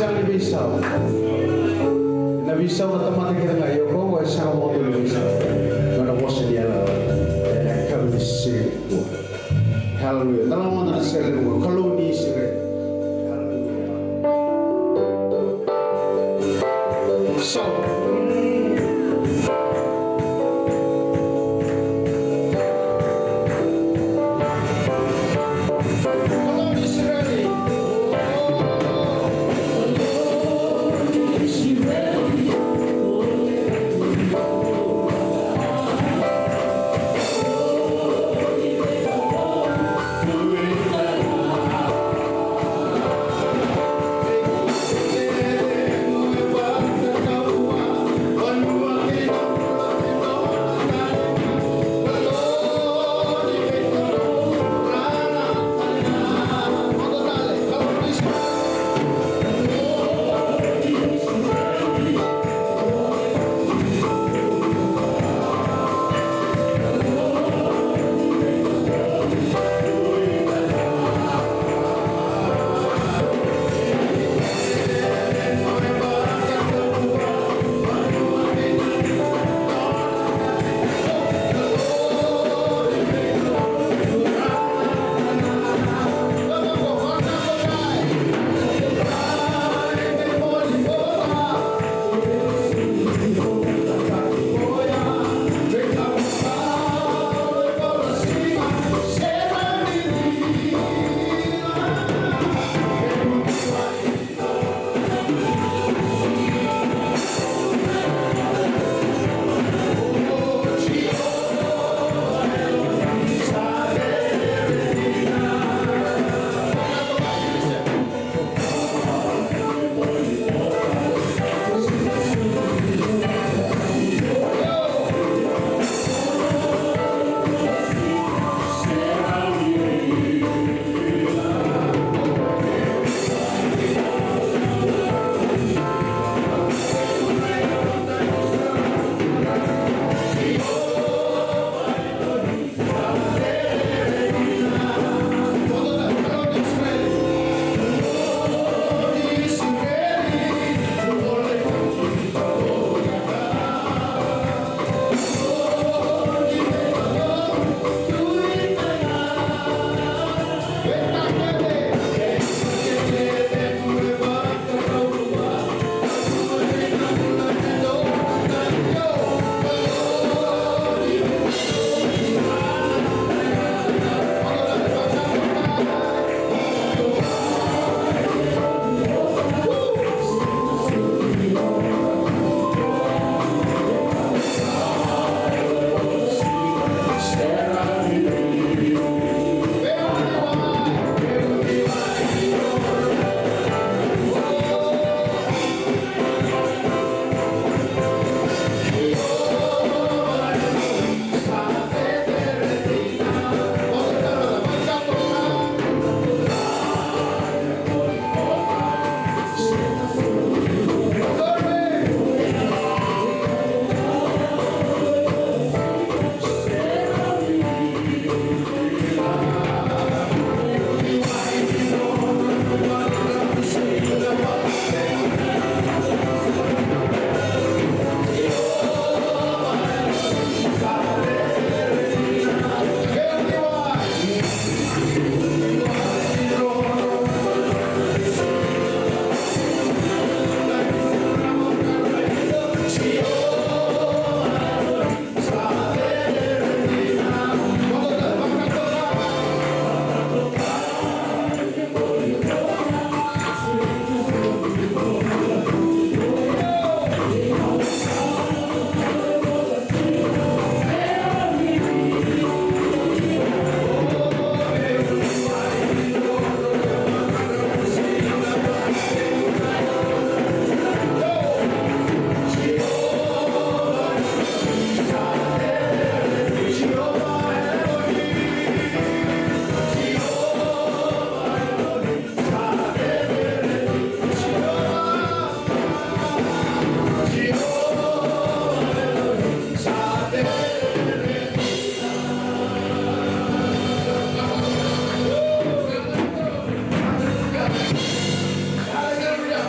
Isang ibisaw. Nabisaw na teman kita ngayon ko, kaya sa mga tulibisaw. Mana ko sa diya lang. Kaya kami siya ko. Hallelujah. Talang mo na sa ko. Kaluni siya. So,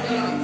Yo!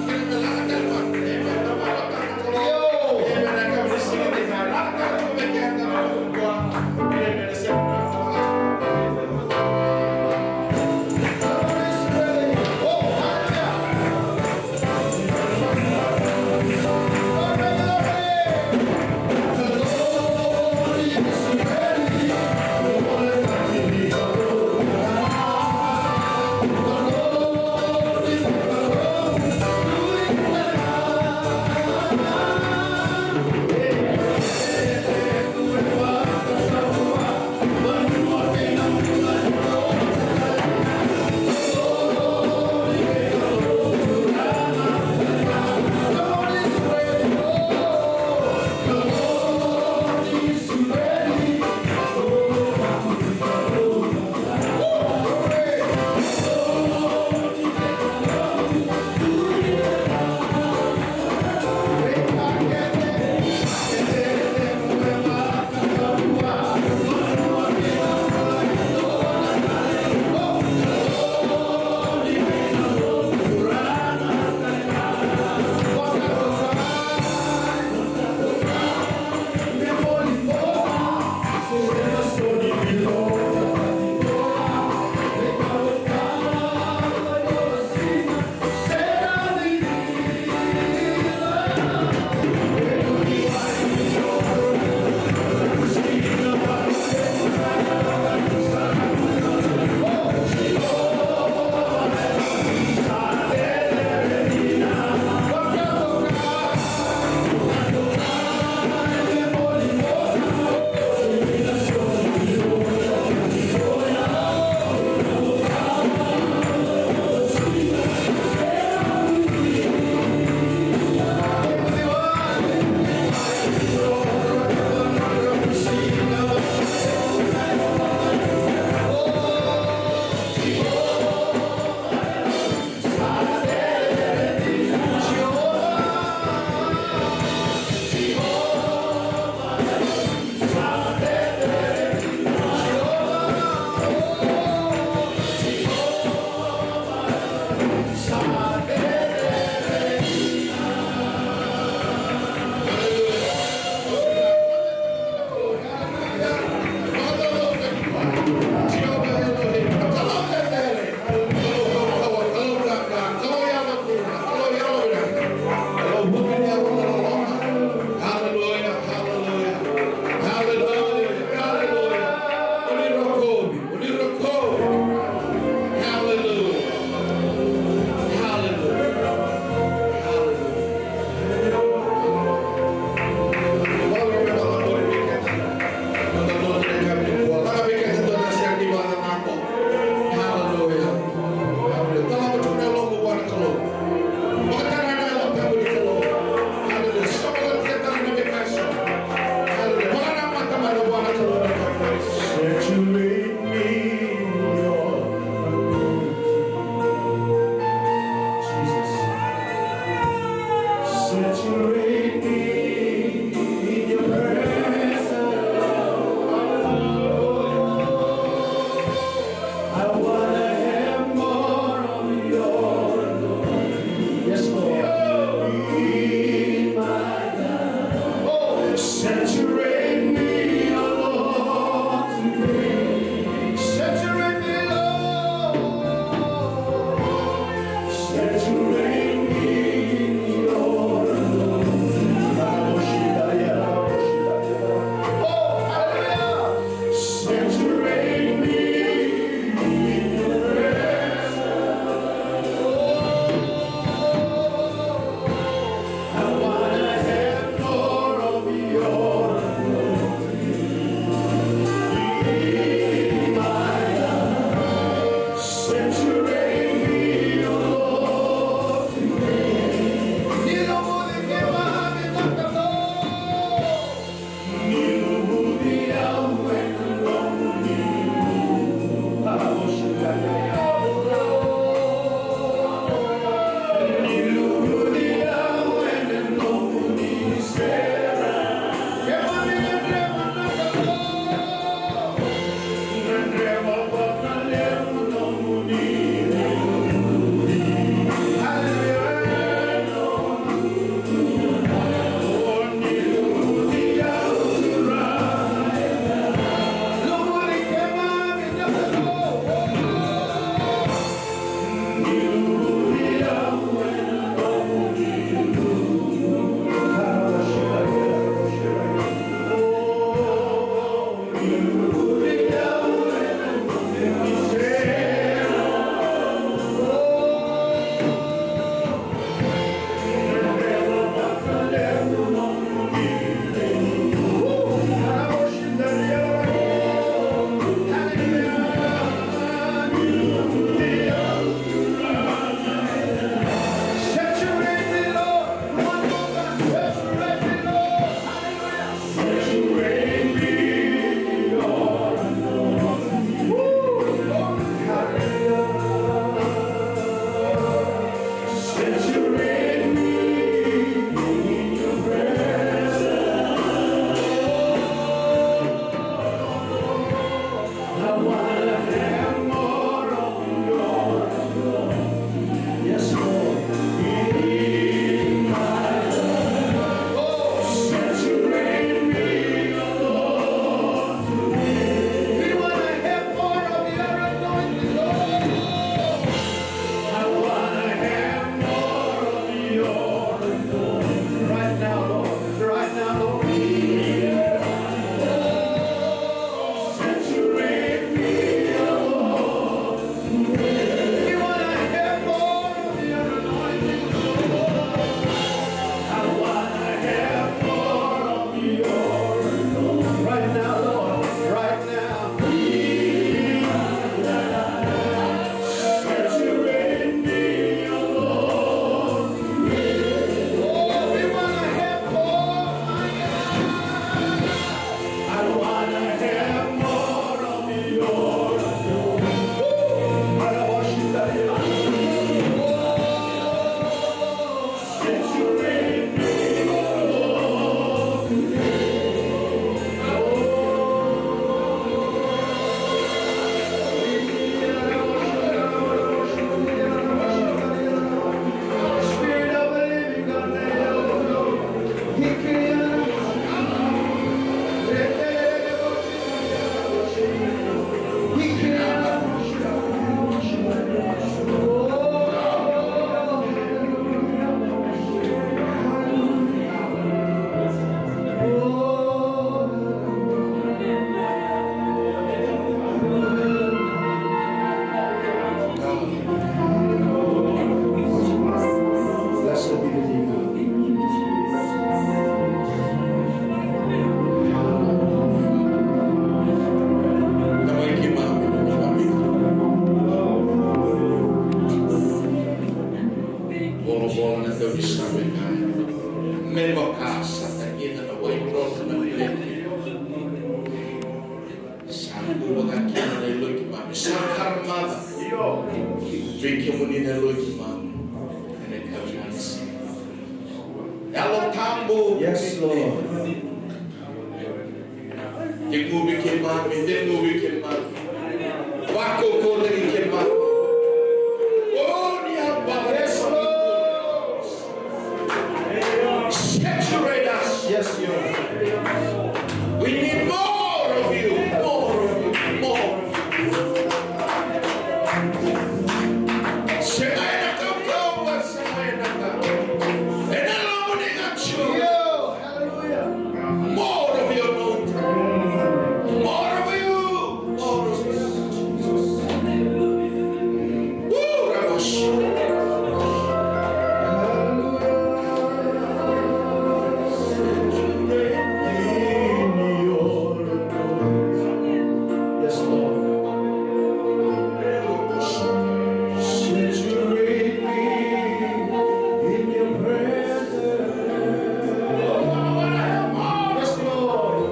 bola na teu estado em casa. Mesmo casa, aqui na tua pronto na frente. Sabe o lugar que não é louco, mas sabe armada. Vem que o menino é louco, mano. Ele é o assim. Ela tambo. Yes, Lord. Tengo que mami, tengo que mami. Wako kode que mami. Oh, nia Yes, Lord. saturate us. Yes, Lord. We need more of you, more of you, more of you. Semana tocou, semana tocou. E não vamos negar Yo, hallelujah. more of your anointing, more of you, more of you. Woo, Rabash. Yes, Lord. Saturate me in your presence. Yes, Lord.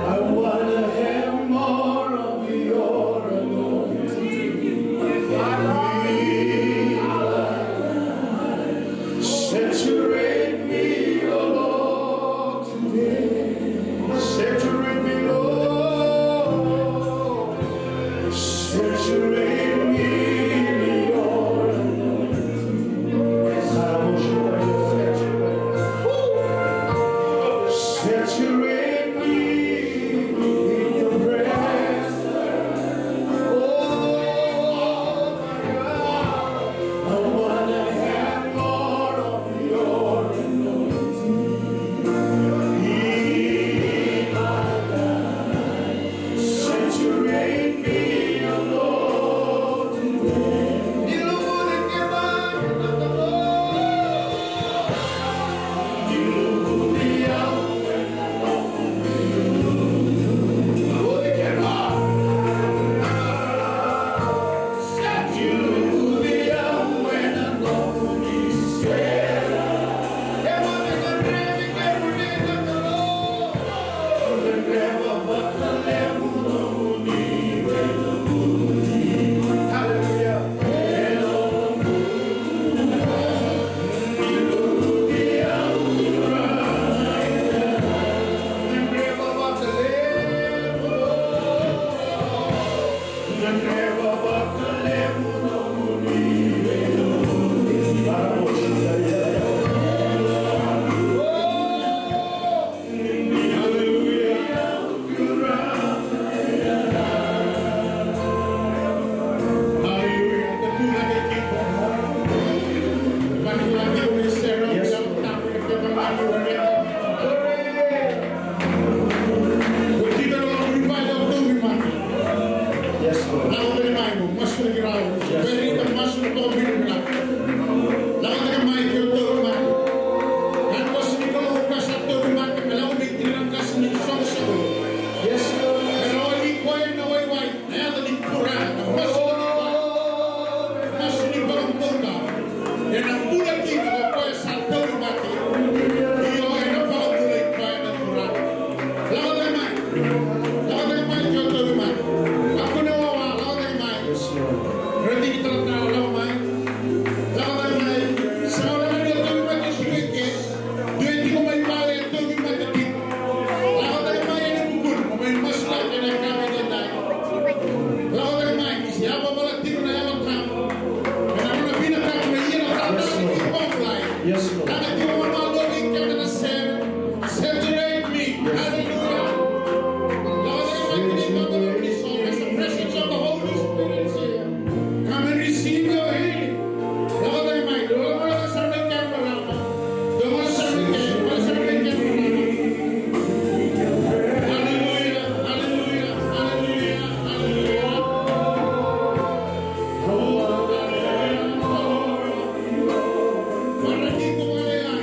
I want to have more of your anointing. Saturate me, oh Lord, today. Saturate me, Lord. Saturate me in your anointing. Saturate me in your presence. Oh, my God. I want to have more of your anointing. In my life. Saturate me, oh Lord, today. You would give up the Lord. You would be out when I don't need you. Would give up. You would be out when I don't need you. Yeah, would be the dream, get rid of the Lord. The devil, but the devil don't need you. Hallelujah. Yes, Lord. Yes, Lord. Yes, Lord. Yes, Lord. Saturate me. Hallelujah. As the presence of the Holy Spirit is here. Come and receive your healing. Lord, I might. Don't want to serve the camera. Don't want to serve the camera. Want to serve the camera. Hallelujah. Hallelujah. Hallelujah. Hallelujah. Para ti ko kaya.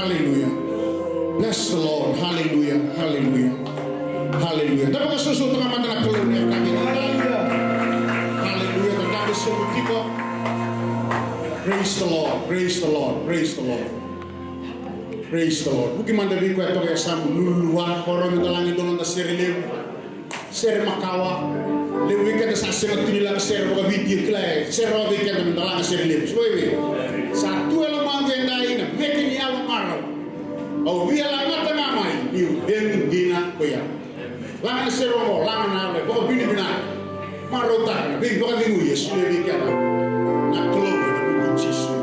hallelujah. Bless the Lord, hallelujah, hallelujah, hallelujah. Dapat kasusunod ka man na kulong niya kami. Hallelujah, the God is so good people. Praise the Lord, praise the Lord, praise the Lord. Praise the Lord. Buki manda bi ko eto kaya sa luluwa koron ng langit doon na sirilim. Ser makawa. Le weekend sa sira tinila ser mga video klay. Ser mga weekend ng dalang sirilim. So we. Sa tuwa lang mga ganda ina making yaw araw. O biya lang mata mamay. Yu den gina ko ya. Langan ser mo, langan na le. Baka binibina. Marota. Bin baka dingu yes le weekend. Na tulo ni buku Jesus.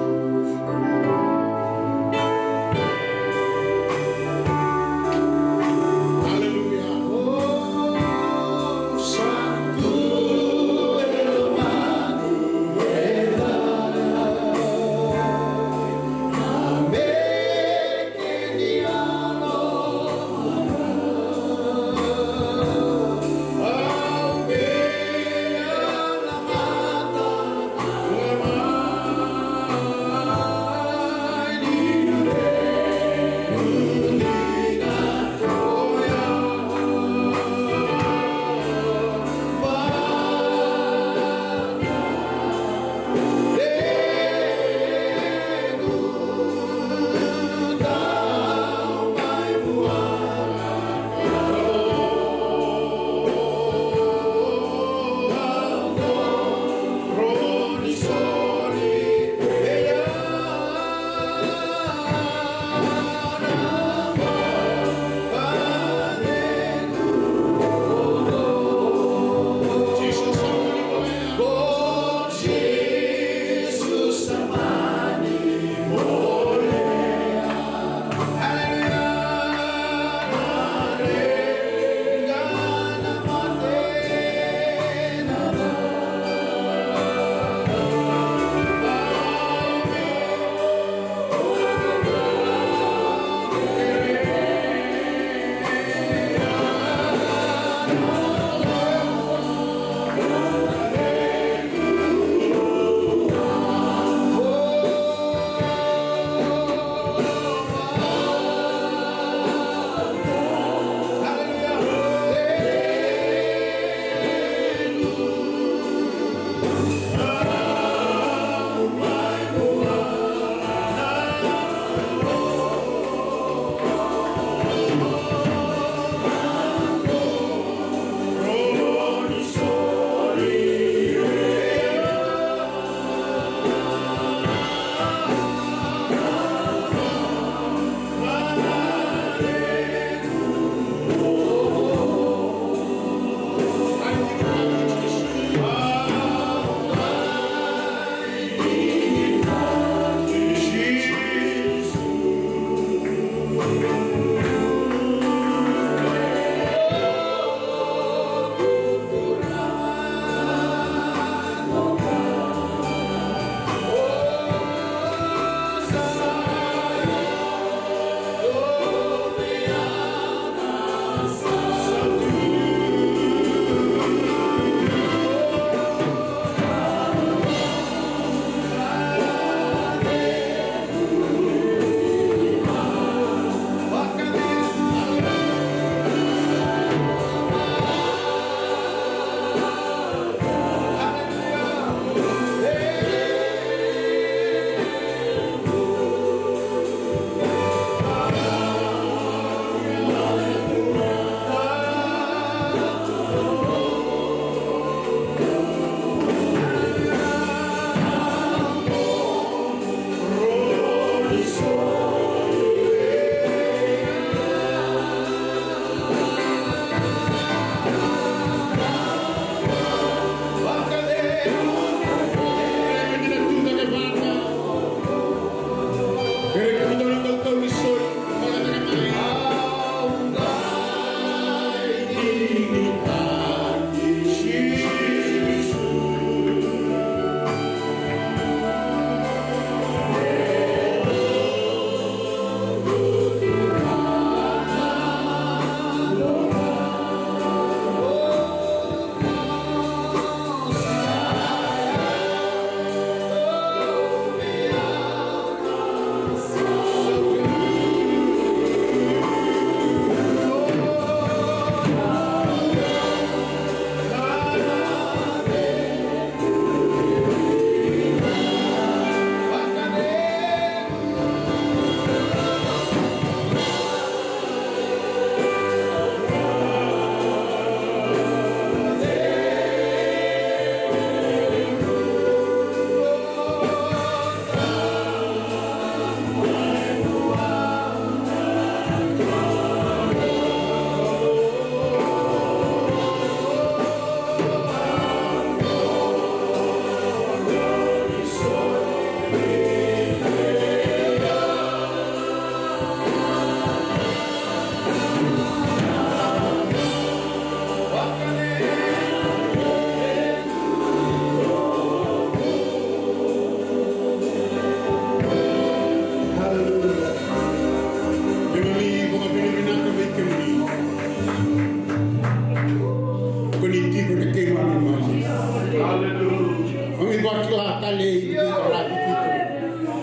kale i rapi pito.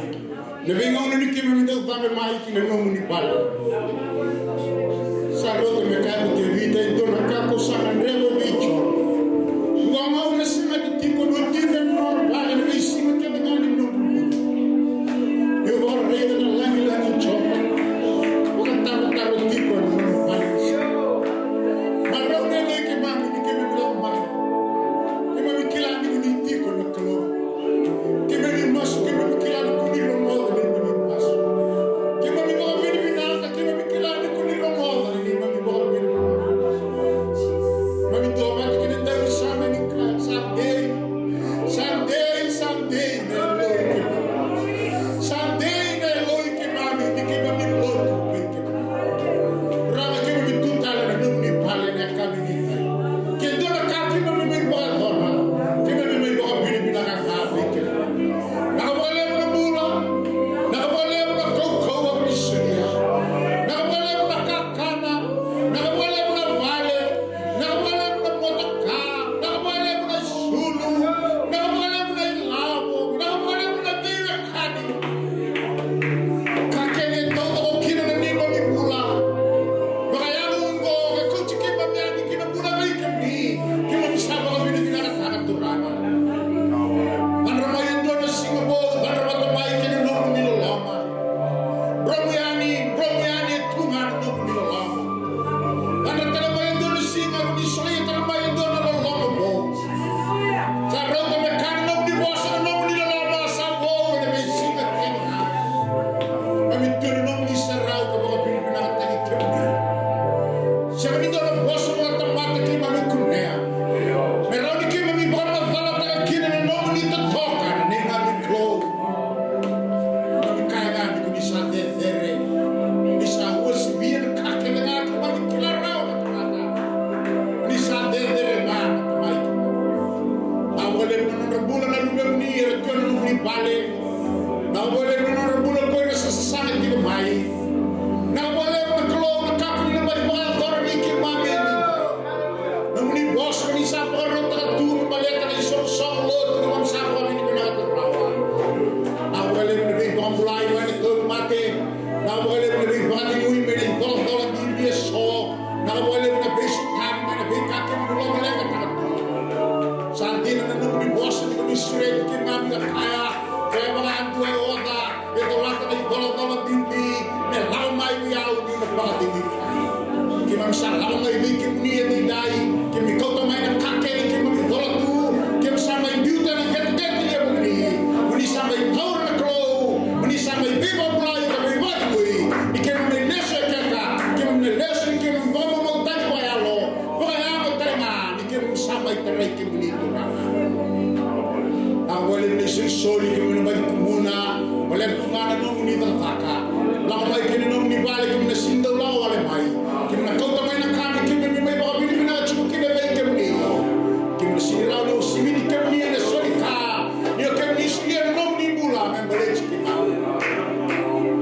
Le venga una ni kima mi dau pame mai ki le nomu ni pala. Saro me kai te vita i dona kako sa andrelo bicho. Ngwa mau na sima di tipo no tive no pala ni sima ke ngani no. Eu vorrei da langi chopa. O taro tipo no pala. Ma non è lei che mami ni ke me lo mai. Che mi kilani ni tipo no kalo. Che me ni mas che me kilani ni lo modo ni me mas. Che me go veni vinata che me kilani ni lo modo ni me go veni. Ma mi toma che ne dai sama ni casa someday ne lo che mami di che me lo tu. Rama che mi tutta la non mi pale ne cavi ni. Che dona cacchi me go allora. Che me go veni vinata che. Na volevo una bula. Na volevo una cocoa di sunia. Na volevo una caccana. Na volevo una vale. Na volevo una motoca. Na volevo una sulu. Na volevo una ilavo. Na volevo una vira cani. Kakene todo kina na nima mi bula. Bakayamu ungo. Kakuchi kima miani kina bula mai kami. Kima misama kami na vinara turana. Banramayan doon na Singapore, banramatambay kinunong nilolama. Bromyani, tungan nung nilolama. Banratalabayan doon na Singapore, Nisolaya talabayan doon na lolama mo. Sa rota may kanong nibosa nung nilolama sa wow na may Singapore kinunong. Kami tunong ni Saraw ka mga pinipinakatagit kami. Siya kami doon ang bosa mga tambata kay manukunea. Meron ni kami may baka magpalatagan kina na nung nito toka na ni kami glow. Kami kaya kami kung isa dedere. Isa usbiyan kake na nga kami kilaraw na kamata. Isa dedere man na kamay ko. Nawalin mo ng rabulan na lugar ni Eratyo na nung nipali. Nawalin mo ng rabulan ko na sasasangit di kamay. Nawalin mo ng glow na kakuli na may mga kora ni kimami. Nung ni boss ni sa pagkaroon na turun balik na isang lot ng mga sa kami ni pinatarawa. Nawalin mo na may mga mulay na ito mati. Nawalin mo na may mga tinguin mo na dolang di biyaso. Nawalin mo na basic time na may kakin mo lang balik at nakatulog. Saan din na nung ni boss ni kami straight kinami na kaya. Kaya mga antuay oda. Ito lang na yung dolang dindi. May lamay miyaw di magpakadindi kaya. Kaya sa lamay may kimniya ni dai. Kaya ikaw tamay ng kakay. Kaya mag-idola tu. Kaya sa may beauty ng ganda niya muli. Muli sa may power na glow. Muli sa may biba play. Kaya may wagboy. Kaya may leso kaka. Kaya may leso. Kaya may mamamagtag pa yalo. Kaya magtalingan. Kaya may sa may taray. Kaya muli ito na. Awalin na isang soli. Kaya may naman kumuna. Walang kumana nung muli ng kaka. Lakamay kaya nung nibalik. Kaya may nasindaw lang. Walang may. Kaya may nakaw tamay ng kami. Kaya may baka pinipinakachuk. Siniraw no simini kami na solita. Niyo kami siya nung ni bula membalik kita.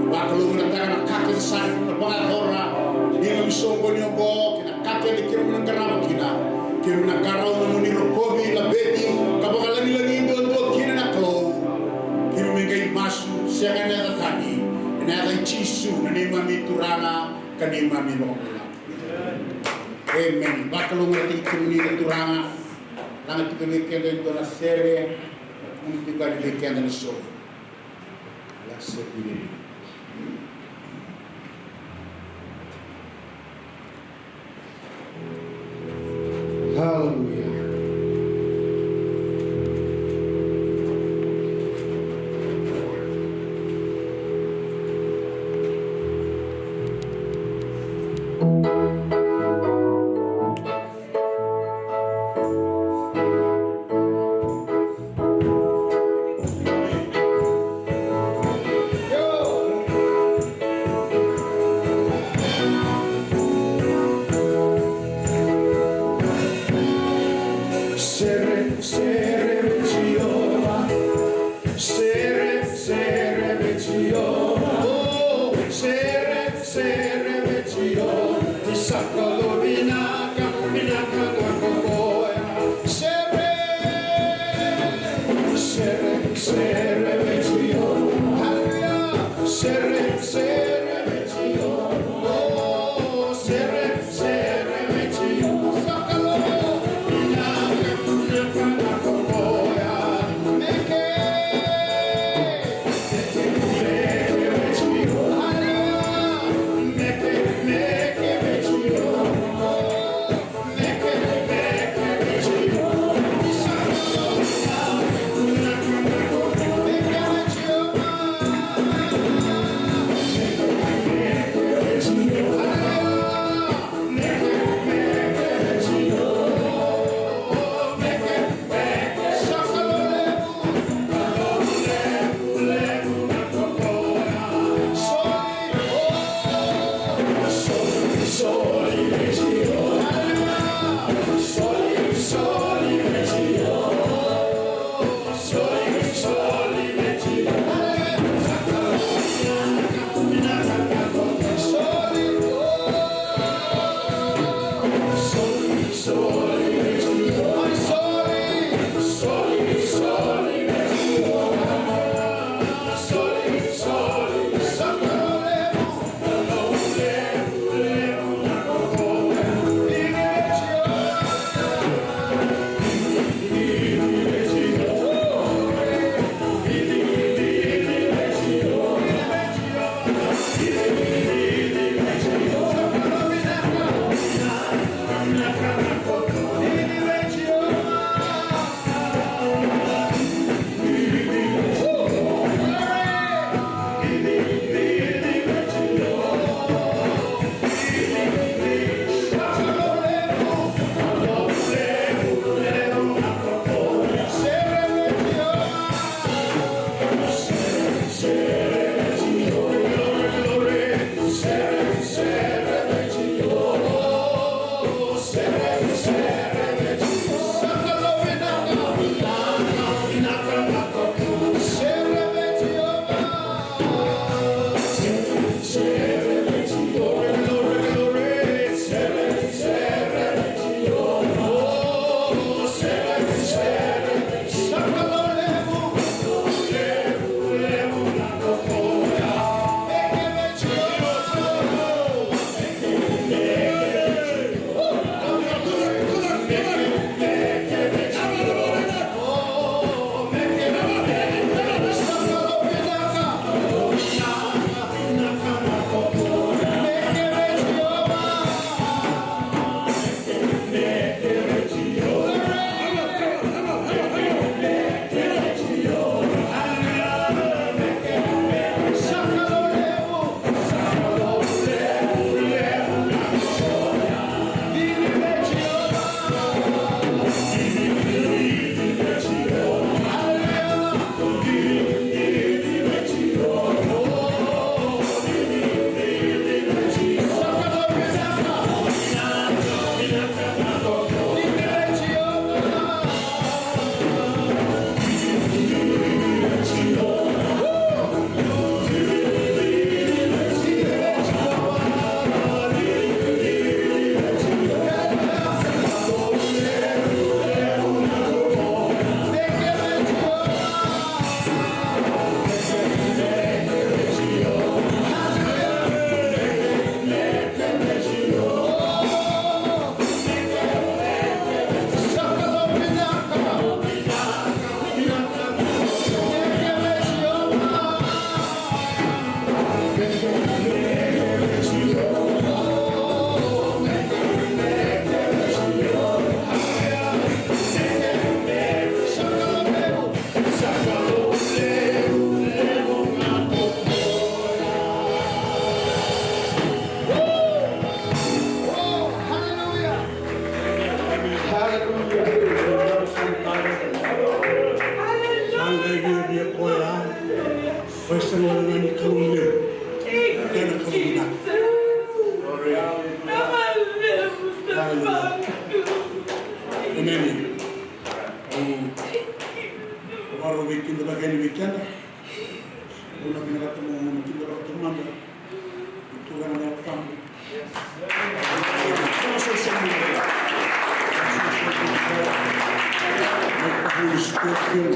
Baklo na tayo nakakasan na pangalora. Niyo misongo niyo po kinakake ni kami ng karama kina. Kami nagkaraw na muni rokobi labeti kabangalan nila ni do kina na klo. Kami may kay masu siya na tani. Na kay chisu na ni mami turanga kani mami mo. Amen. Baklo na tayo kami ni turanga. Nanti demikian itu adalah seri untuk juga demikian dan show. Let's see. Hallelujah.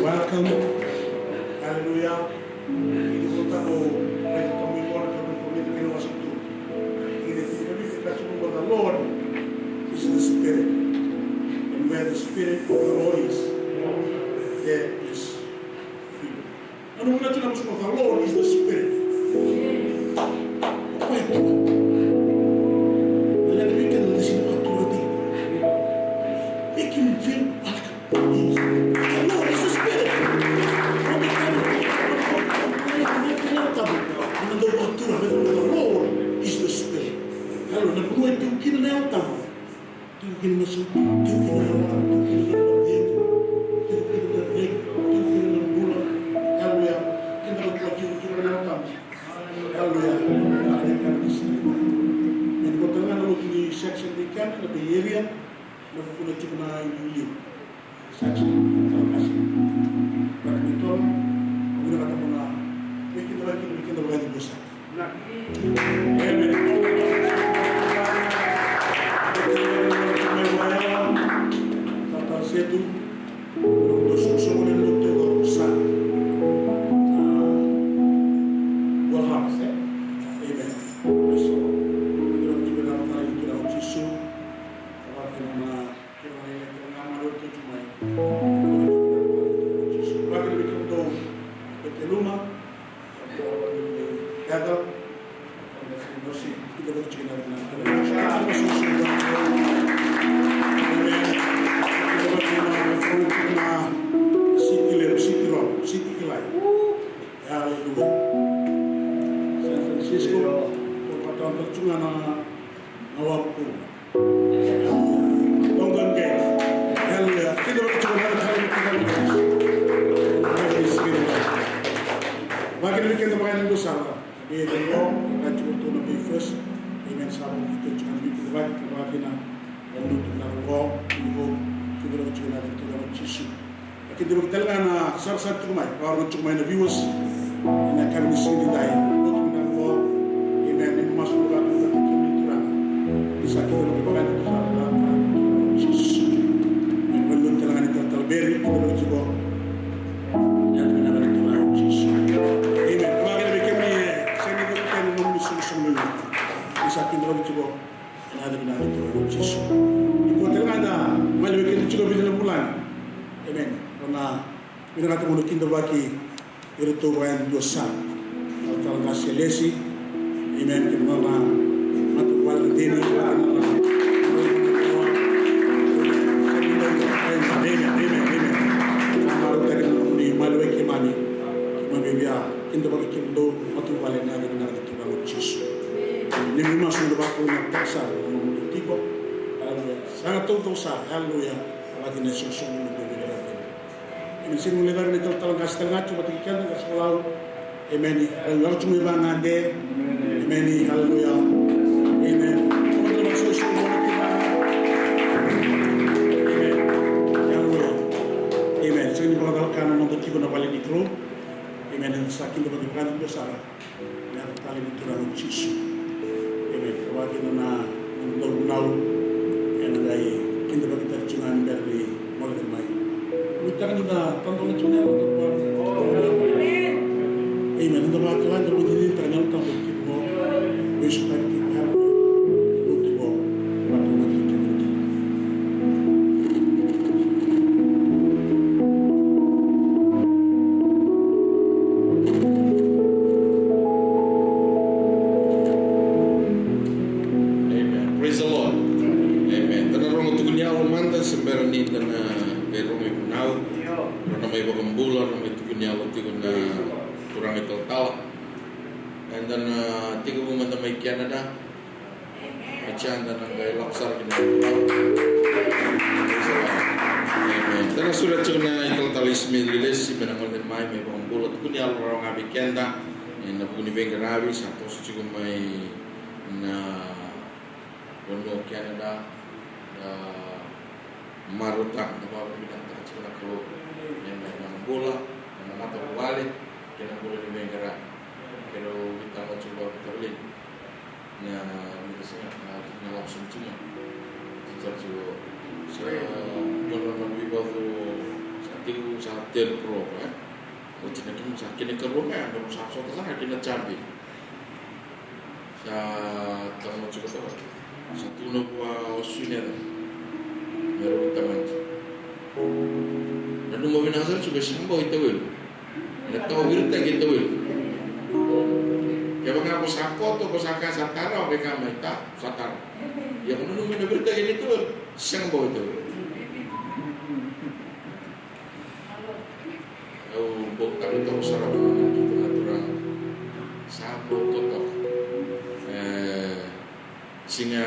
Welcome. Haleluya. Ini kita mau kami orang kami kita masuk tu. Ini kita semua the Lord is the Spirit, and where the Spirit of the Lord is, there is freedom. Ano muna tu namus the Lord is the Spirit. Apa itu? Lalu kita di sini waktu itu, making feel like the Lord is the Spirit. The Lord is the Spirit. Kalau nak buat tinggi na utang, tinggi masuk, tinggi na awal, tinggi na berdek, tinggi na bulan. Haleluya. Kita buat tinggi na utang. Haleluya. Ada kan di sini. Yang bertengah lalu di section di kan lebih area, lalu pun cuma na ini section kalau masih. Kalau itu, kita kata mana? Kita lagi dosa. Amen. Kata setu, dosa semua yang lutu urusan. Walham, amen. So, kita juga dalam hal itu dalam Yesus. Kalau kita nama itu cuma. Kalau kita bikin tu, kita rumah. Gagal, bersih, kita bercakap dengan Tuhan. City Kilai. Haleluya. San Francisco, perkataan tercungan awakku. Tonggang gate. Haleluya. Kita bercakap dengan Tuhan. Bagi demikian teman-teman dosa. Dia tengok, dan cuba Nabi first, amen sabun kita cuma lebih baik kepada dan untuk naruh, kita cuma ada Tuhan Yesus. Kita berkata dengan sar-sar cuma, orang cuma na viewers, ini akan misi didai untuk naruh, amen ini masuk dalam kita Tuhan. Bisa kita lebih baik kepada Yesus. Belum telangan itu terberi, kita bercoba yang benar-benar Tuhan Yesus. Bisa kita coba ada benar itu Yesus. Di kota ada malu kita coba bila bulan. Amen. Karena kita kata mulu kita bagi itu bayan dosa. Kalau kasih lesi. Amen. Kita matu wal dini malu kita mani. Mabibia kita bagi kita matu wal na benar itu Yesus. Ini masuk dalam waktu yang terasa, menurut tiba, sangat dosa, haleluya, apalagi nasi semua berbeda. Ini sih mulai dari tertalang kasih tengah, coba tiga kasih sekolah, amen. Lalu cuma bang ade, amen, haleluya, amen. Coba terima kasih semua kita, amen, haleluya, amen. Saya ini mengatakan untuk tiba nak balik di grup, amen. Dan sakit dapat diperangi dosa, yang kali ini turun Yesus. Bagi nana menau yang dari kita bagi terjungan dari mulai mai. Kita juga tonton cuma untuk buat. Amen. Untuk bagi lain terbunyi ternyata untuk kita besok kita untuk buat waktu kita. Canada, macam dan anggai laksar kini. Amen. Dan sudah cuna ikal talis mililis si benangan dan mai mai pembulat kuni al orang abi kenda, na puni bengkarawi satu suci mai na Bondo Canada, Maruta, na bawa bidang tak cuna kalau yang mai bola, na mata balik, kena bola di bengkara, kalau kita mau coba kita beli. Na biasanya na langsung cuma sejauh saya benar-benar batu satu pro Cina kini sakit kerumah, ada musa soto lah kini cabai. Sa tamu juga tu, satu nubuah osunya tu, meru taman. Dan nu mau binasa juga sambau itu wil, nak tahu wil tak itu wil. Ya bang aku sakot tu, aku sakar satara, mereka mereka satara. Yang nu mau berita ini tu sambau itu. Bok kali tahu sarap itu natural sabuk kotor singa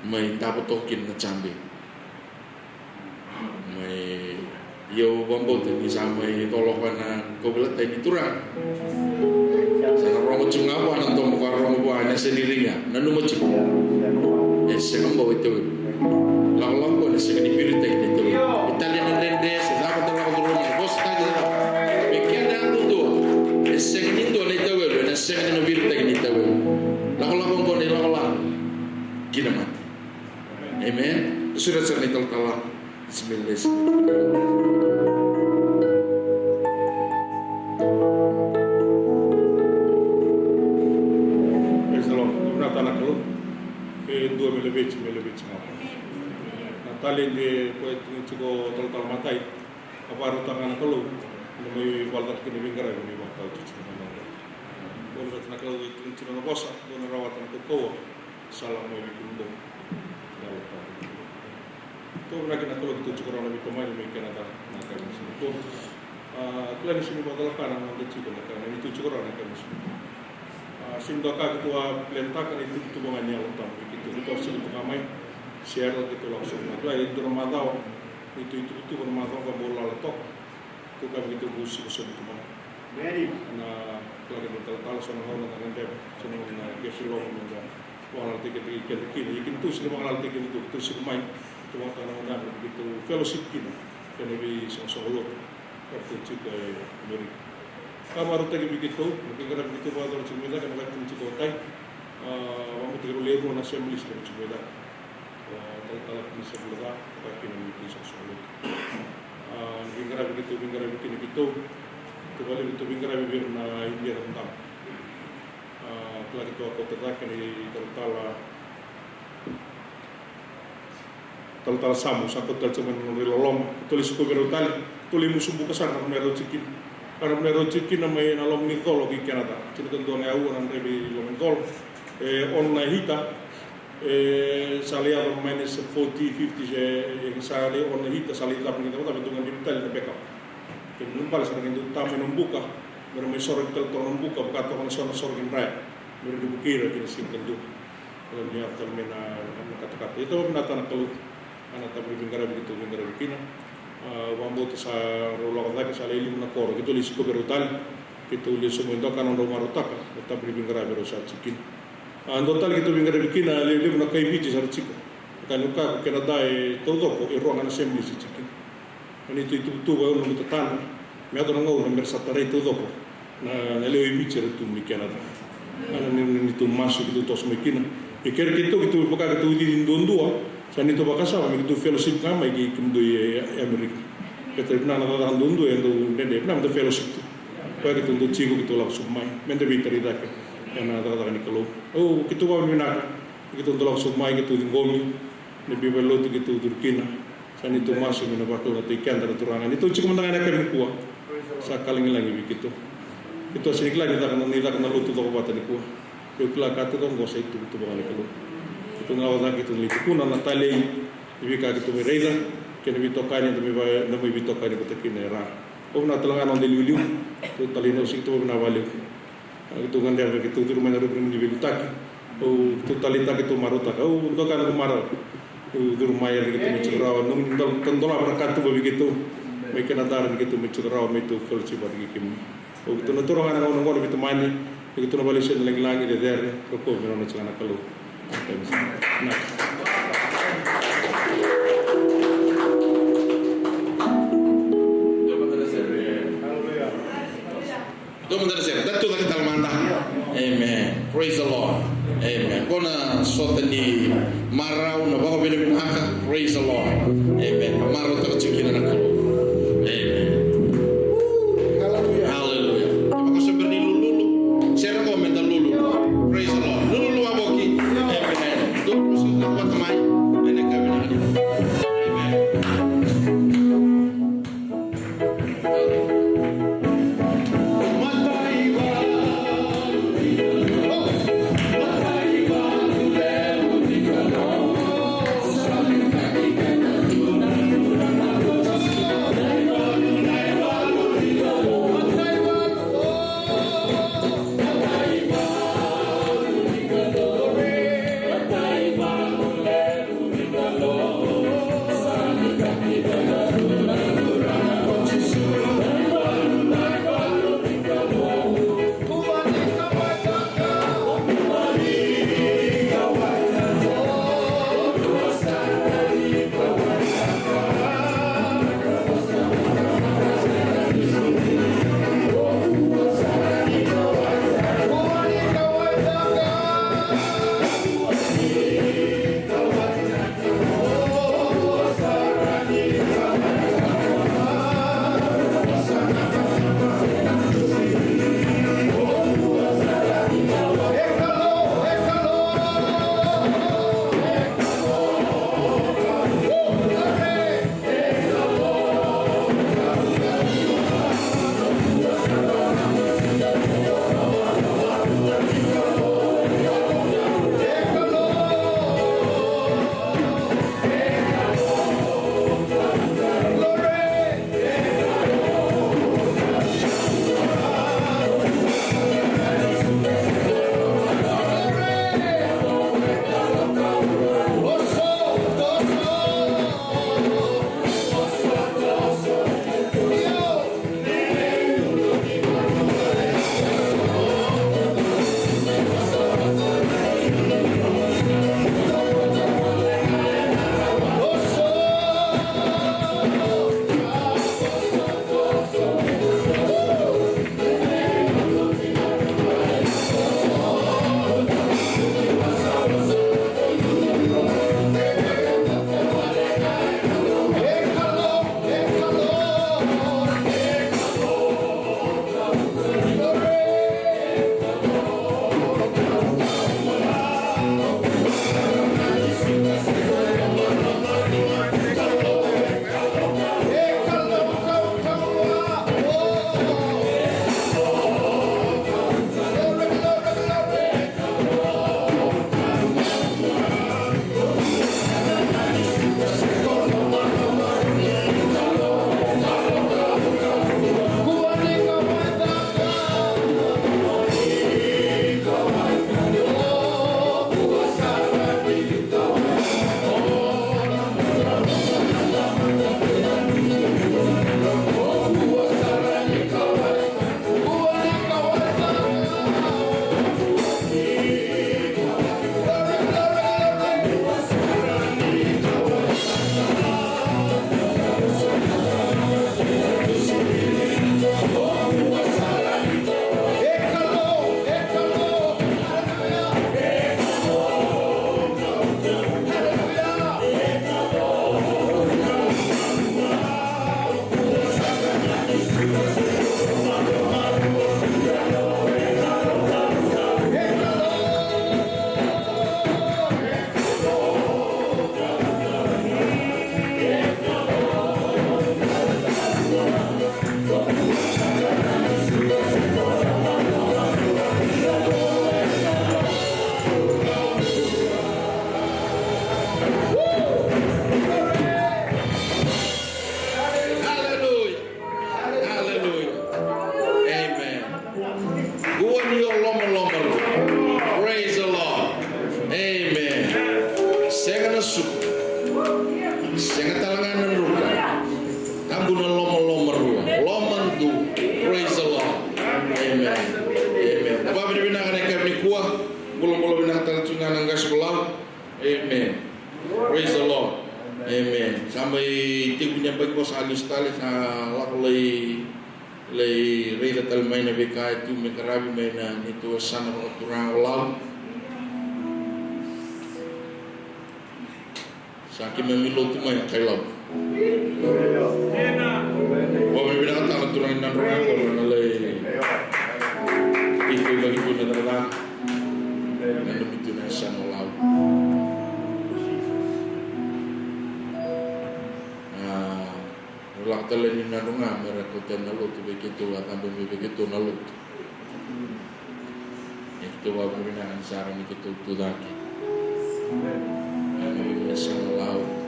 mai tapo tokin na chambe mai yo bombo ni samai tolokan na kobelat ni turang sana romo chungawa na to muka romo ba na sendirinya nanu machi senang bawa itu lalang ko na sing dipirita itu Italian na rende sa dapat na ako rumah bos tadi bikin na tudo sing nindo na ito na sing na birita ni ito lalang ko ni lalang ginamat amen surat sa nito tala bismillah. Tali di kuat cukup total matai, apa harus tangan kalau demi walter kini bingkai ini bakal cuci mana. Boleh nak kalau itu cuci mana bosa, boleh rawat anak kau, salam mau bikin dong. Itu lagi nak kalau itu cukup orang lebih pemain lebih kena dah nak kami sini. Itu kalian di sini bakal kanan mau cuci nak kami itu cukup orang kami sini. Sindaka ketua pelantakan itu bangannya utama begitu. Itu hasil pengamai. Share gitu langsung. Nah, itu rumah tahu, itu rumah tahu kalau bola letok, itu kan begitu busuk itu mah. Nah, lagi mental sama orang dengan dia, sama dengan dia film dengan orang tiga kini, itu semua orang tiga itu semua cuma karena begitu fellowship kini, kan lebih sosok waktu juga dari. Kamar itu begitu, mungkin karena begitu baru cuma kan mereka cuma kotai, kamu tidak boleh guna assembly cuma kalau bisa berada bagi memiliki sesuatu. Bingkara begitu kembali begitu bingkara bibir na India tentang kelak itu aku terdakan di tal samu satu tal cuman menurut lolom tulis suku berutali tulis musuh buka sana menero cikin karena menero cikin namanya nalom mitologi Kanada cerita tentang aku nanti di lomentol on hita salia minus 40-50 sali on hita sali tapi kita tapi dengan detail na backup kaya numpal sa naging tayo numbuka meron may sorog talto numbuka bakato ko na sorogin raya meron dibukira kinasingkan doon alam niya kami na nakatakat ito pinata na kalut anak tabi bingara begitu bingara bikina wamboto sa rolo ka sa lilim na koro ito lisiko berutal ito liso mo ito kanong rumarutaka tabi bingara beru sa chikin Andotal gitu bingkar bikina lilim na kay biji sa chiko kanuka kenadai todo ko ruangan assembly si chikin ani itu ba no mutatan me ato ngau na mersatare todo ko na leo biji retu mi kenada ana ni tu masuk itu tos mekina iker gitu buka gitu di Indondua san itu bakasa mi gitu fellowship kama gi kumdo Amerika kita na na Indondo endo nende na do fellowship tu pa gitu do chigo gitu langsung mai mende bitari dake yana ada ni kalau oh gitu ba minaka gitu do langsung mai gitu di ngomi lebih belot gitu Turkina san itu masuk na bakal na tikan dari turangan itu cukup mendengar akan kuah sakaling lagi begitu itu sedikit lagi tak kena lutu to bata ni kuah yo kila kata to ngosa itu bangale kalau itu ngawat gitu litu kuna na tali ibika gitu mereida kena bitokanya demi ba na may bitokanya ko takinera o na talangan on diliu to talino sikto na wali itu ngandar begitu di rumah rumah di Bilutaki oh itu talita gitu maruta oh untuk kan kemarin di rumah yang gitu mencerawan nung tentola berkat tuh begitu mereka nadaran gitu mencerawan itu fellowship bagi kim oh itu natural anak orang itu mani begitu na balisin lagi di daerah rokok meron celana kalau nah Datu kita talmanda. Amen. Praise the Lord. Amen. Kona sota ni marau na bago binabinaka. Praise the Lord. Amen. maro ta chikina na kalo. Amen. Hallelujah. Hallelujah. Terima kasih berni lulu. Share komen dan lulu. Praise the Lord. Lulu aboki. Amen. Tu sudah buat mai. Ini kami ini. Amen. Saki memilo tu mai kailau Bapak bilang tak aturan dan orang orang oleh itu lagi pun adalah dan begitu nasa nolau. Ulang tahun ini narunga mereka nalut begitu atau begitu nalut. Itu bapak bilang saran itu tu lagi. Yang nasa nolau.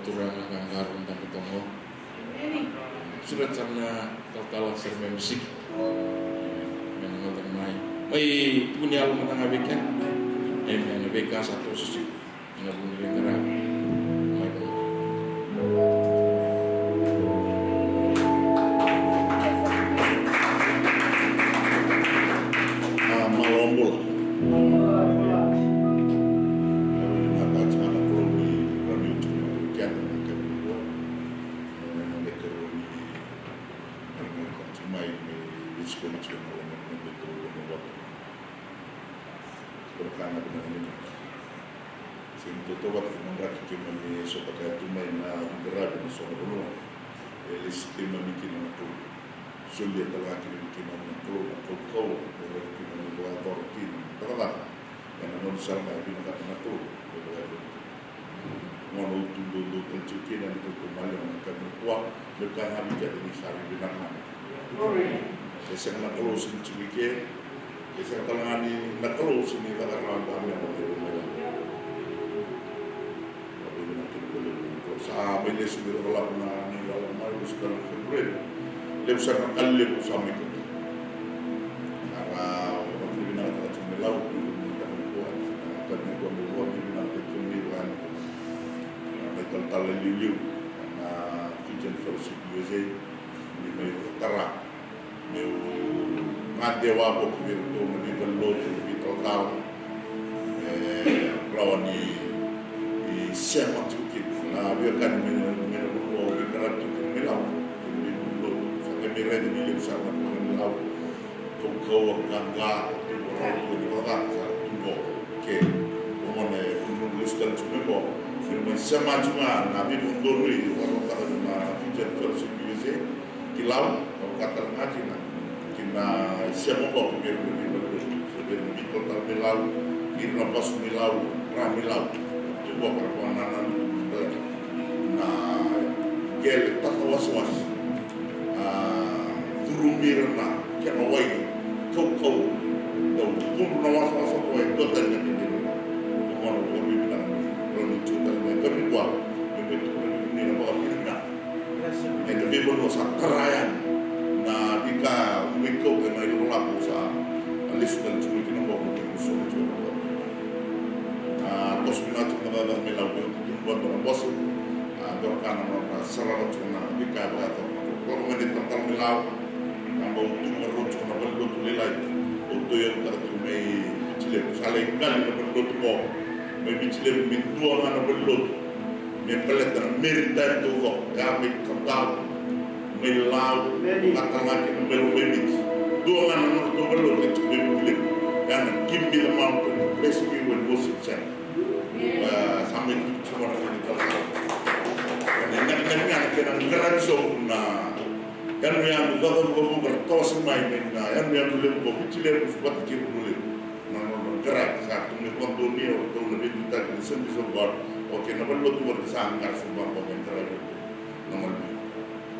Turang anggar tentang ketemu sudah karena total serba musik yang nonton main punya alumni tengah BK yang BK satu susu yang punya negara Malombol berkana dengan ini. Sehingga tu waktu mengaji kita ni sebagai tu main bergerak dengan soal penuh. Elis kita mungkin aku sulit telah kita mungkin aku kau orang kita membuat tortin. Terlah yang non sama bina kata aku bergerak. Mau tunggu pencuci dan itu kembali akan berkuah bukan hanya jadi sari binatang. Saya nak terus mencuci. Saya kalangani naklos ini katakan kami yang berbuat. Tapi nanti boleh sahabat ini sudah berlaku dalam harus dalam Februari. Lepas nakallib sama itu. Karena orang ini nak cuma laut kita berbuat. Kami berbuat ini nanti cemilan. Mereka tahu liu. Karena kitchen fellowship USA ini mereka ngadewa ko virtu menibelo di total rawani i sema tukit na biarkan menelo bicara tukit melau di mundo sampai mere di milik sama melau kau gangga di orang tunggu ke umone nulis dan cuma ko firman sema cuma nabi mundo ni kalau kata na fitur tersubize kilau kata ngaji na siamo ko primeiro nível de total milau ir na passo milau para milau tu vou para panana na gel tatawas turumir na que no vai toko do pun na was ko ai total na ni como no vou me dar no total na kami kwa ni na ba na e de vivo no sakarayan na bika umiko ke mai lo lapo sa alistan cuma kena bawa ke musuh cuma tos minat na da melau ke buat orang bos dorkan na sarara cuma bika ba to kalau ngene tentang melau ambau cuma ro cuma belu tu lelai untuk yang kata tu mai cile sale kali na belu tu mo mai cile mi dua na belu me pelet na merita tu ko kami kau melau kata-kata melu bebit dua orang tu perlu kita beli dan kimbi lemah tu resipi bermusik saya sambil semua orang itu dan yang kena gerak sona yang yang betul betul bertos main yang boleh betul cile buat cile boleh mana gerak satu ni kondomi atau lebih kita sendiri sebab okey nak perlu tu bersangkar sebab komentar itu nomor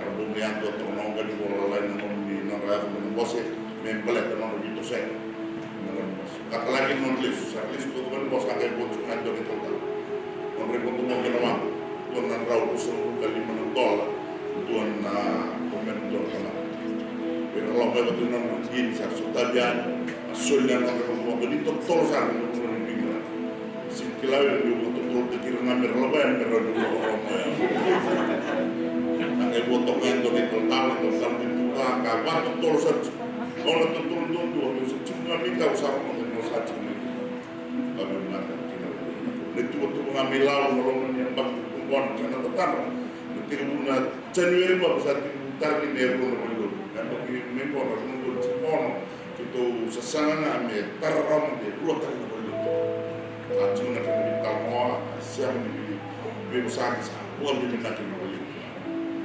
bumi yang tu orang orang di bola lain orang di negara mana bos membelat orang begitu saya, kata lagi non list tu kan bos agak bos ada di total, orang pun tu mau kenapa, tuan nak rau usul kali mana dolar, tuan komen dolar kana, kalau begitu non mungkin saya sudah biar asalnya orang mau begitu total sana orang bingung, sekilau yang betul betul ngambil lebaran beradu orang. Ang potong itu di total itu kabar betul saja. Kalau betul cuma kita usaha untuk saja itu. Kami mengatakan itu betul mengambil lawan orang yang berkumpul karena tetap. Ketika bulan Januari baru saat itu di Nergon dulu. Dan bagi member menunggu semua itu sesana kami teram di dua kali dulu. Kacung na kami talmo siang di website sa wal di na kami balik.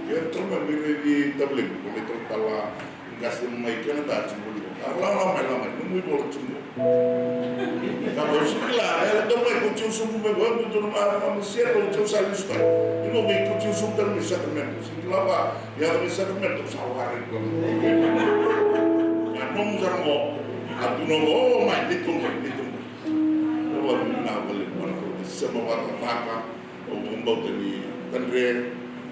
Ya terus di tablet boleh tertawa gas mai kana da cumbu di. Lama nunggu boleh cumbu. Kalau sekilas, ya domai kucing subuh membuat betul manusia kucing salus kan. Ini mau kucing subuh dan bisa temen. Sekilas apa? Ya bisa temen tuh sawari. Ya nong jarang mau. Atu nong main itu. Kalau nak beli mana semua warna taka, membawa tadi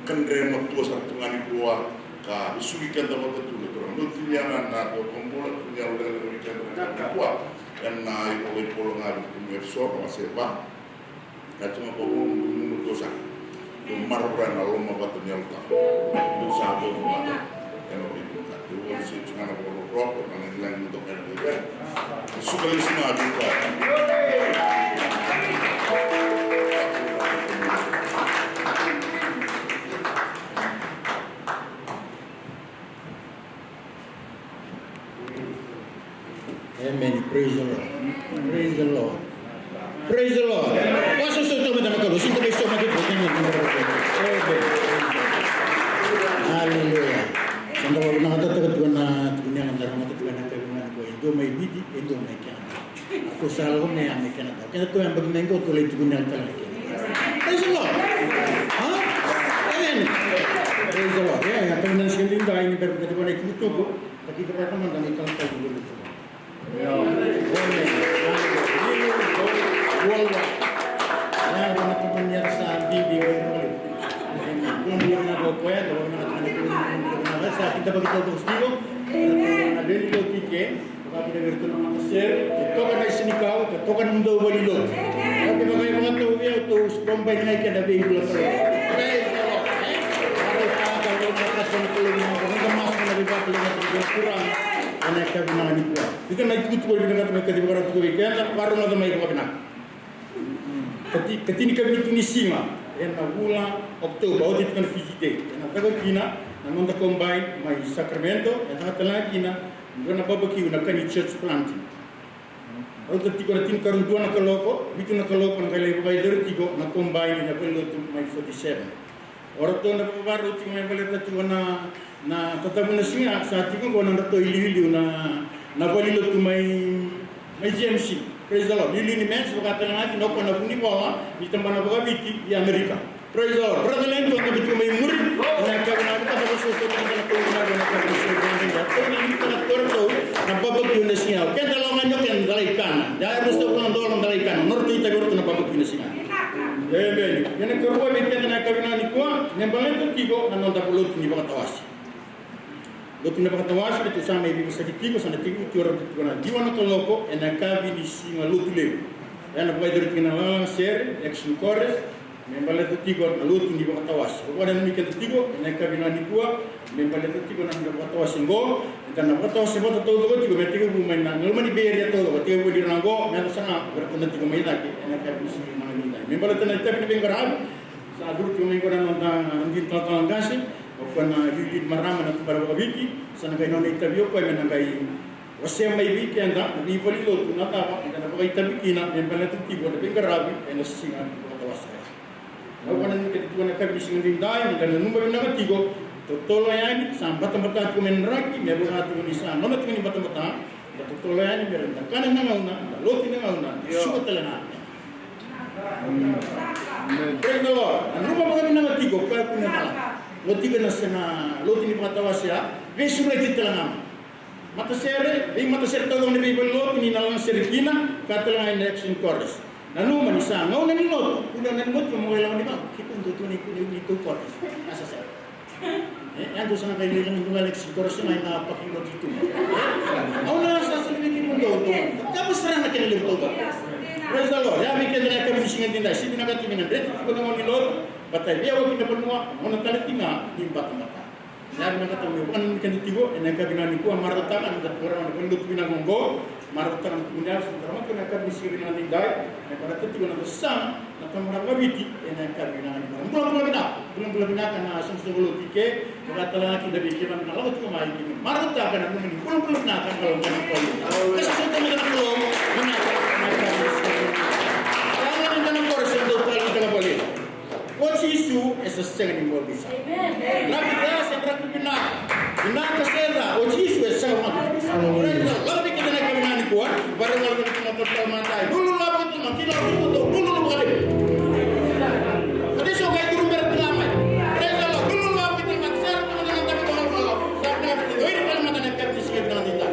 kendre maktua satu ngani buah. Ka isugikan dapat betul orang nutrianan atau pembuat punya udah weekend kuat dan naik oleh pulau ngadu punya sok masih bah dan cuma pokok dosa marberan lalu membuat nyata dosa bohong yang lebih itu sih cuma pulau rokok dan lain untuk yang lebih suka semua juga. Amen. Praise the Lord. Praise the Lord. Praise the Lord. Wasa soto mo tayo kalau sino beso magi po tayo. Hallelujah. Sanda wala na katagat ko na tunya ng dara mata tunya ng kaibigan ko. Indo may bidi, indo may Canada. Ako sa alom na yan may Canada. Kaya to yung bagay ko tuloy tunya ng talaga. Praise the Lord. Ha? Amen. Praise the Lord. Ya, yang pernah sekali tayo ni berbeda ko na ikutubo. Tapi kita naman kami kan tayo dulu. Kita bagi tahu testigo, ada di lokike, kami dah bertemu dengan share, kita kan di sini kau, kita kan muda balik lot. Tapi bagai bagai tahu dia tu combine naik ada vehicle terus. Kalau mereka sendiri mereka masuk lebih banyak kurang. Anak kami nak ni kuat. Jika nak ikut kuat dengan mereka di barat tu weekend, baru nak mai kuat nak. Ketika kami tu ni sima, yang bulan Oktober, audit kan visite. Yang tahu kina, namun tak combine mai Sacramento, yang tahu lagi kina, guna barbecue nak kani church planting. Kalau ketika nak tim karun dua nak keloko, bitu nak keloko nak kali bukai dari tiga nak combine nak perlu tu mai 47. Orang tu nak baru tu mai boleh tu na tatamu na singa sa ating ko nang dato ili na balilo to may GMC. Praise the Lord. Ili ni mens baka natin no ko na kuni bola ni tambana baka biti di Amerika. Praise the Lord. Brother Len ko bitu may murid na kagana ka sa suso na ko na ka sa na ko ni ko na torto na babagyo na singa. Kaya dalawa nyo kan dalaikan. Dahil gusto ko ng dolang dalaikan. Norte itagor to na babagyo na singa. Amen. Yan ang karuwa may kaya na kagana ni ko. Nembalento tigo na nonda pulot ni baka tawas. Dotu na pakatawas itu sama ibu sakitigo sana tigo tiora tukuna diwana toloko enakabi ni singa lutule yana pagay dari kinalalang share action chorus membala tigo na lutu ni pakatawas wala ni kan tigo enakabi na ni kuwa membala tigo na pakatawas ngo dan pakatawas sebab todo tigo metigo bumain na ngulma ni beria todo tigo di rango menos sana berkena tigo mai lagi enakabi singa manginda membala tanah tapi ni bengarab sa guru tigo mai koran nandin tatang gasi Okan hidup marama na para kabiti sana kay non interview ko ay nanggay wasya may wiki anda ni polilo na tawa ina na kay tabiki na en pala tibo na bingarabi ay nasingan ko tawas ay awan ni kito na kay bising din dai ni dan numero na tigo tolo yan sa bata-bata ko men raki me buhat ni sa no mat ni bata-bata tolo yan meron kanan na ngauna loti na ngauna suot tala na Praise the Lord. Ano ba mga nang tigo pa pinatala loti na sana loti ni patawas ya besu lagi telangan mata sere tolong ni bibel loti ni nalang serikina katelang election chorus nanu manisa ngau nani lot udah nani lot mo ngelang di bang kita untuk ni tu chorus asa sere yang tu sana kay nilang ng election chorus na pakilot itu au na sa sinikin mo do tapos ra na kinalib to praise the Lord ya bikin na kami singan tinda si pinagati minan ret ko na ni lot Batai dia waktu dapat mua, mana tali tinggal di mata. Saya nak kata bukan kan tibo, enak bina niku amaratakan dan orang penduduk bina ngonggo, maratakan punya sebenarnya kena kan misi bina nindai, pada tibo nak besar, nak mereka biti, enak bina niku. Belum bina karena semasa belum tike, kata lagi dari kiran kalau tu mai ini, maratakan aku ini, belum bina kan kalau jangan kalau. Kesulitan dengan kalau, senga ni mo bisa la kita senga kupina ina ka senga o jisu e senga ma la bi kita na kemana ni kuat bare wala ko na to mata dulu la ba tu makina dulu lu kale ade so ga guru ber lama rega la dulu la bi ta ser ko na ta ko sa na ni doi ni kal mata na ka ti sikit na dinda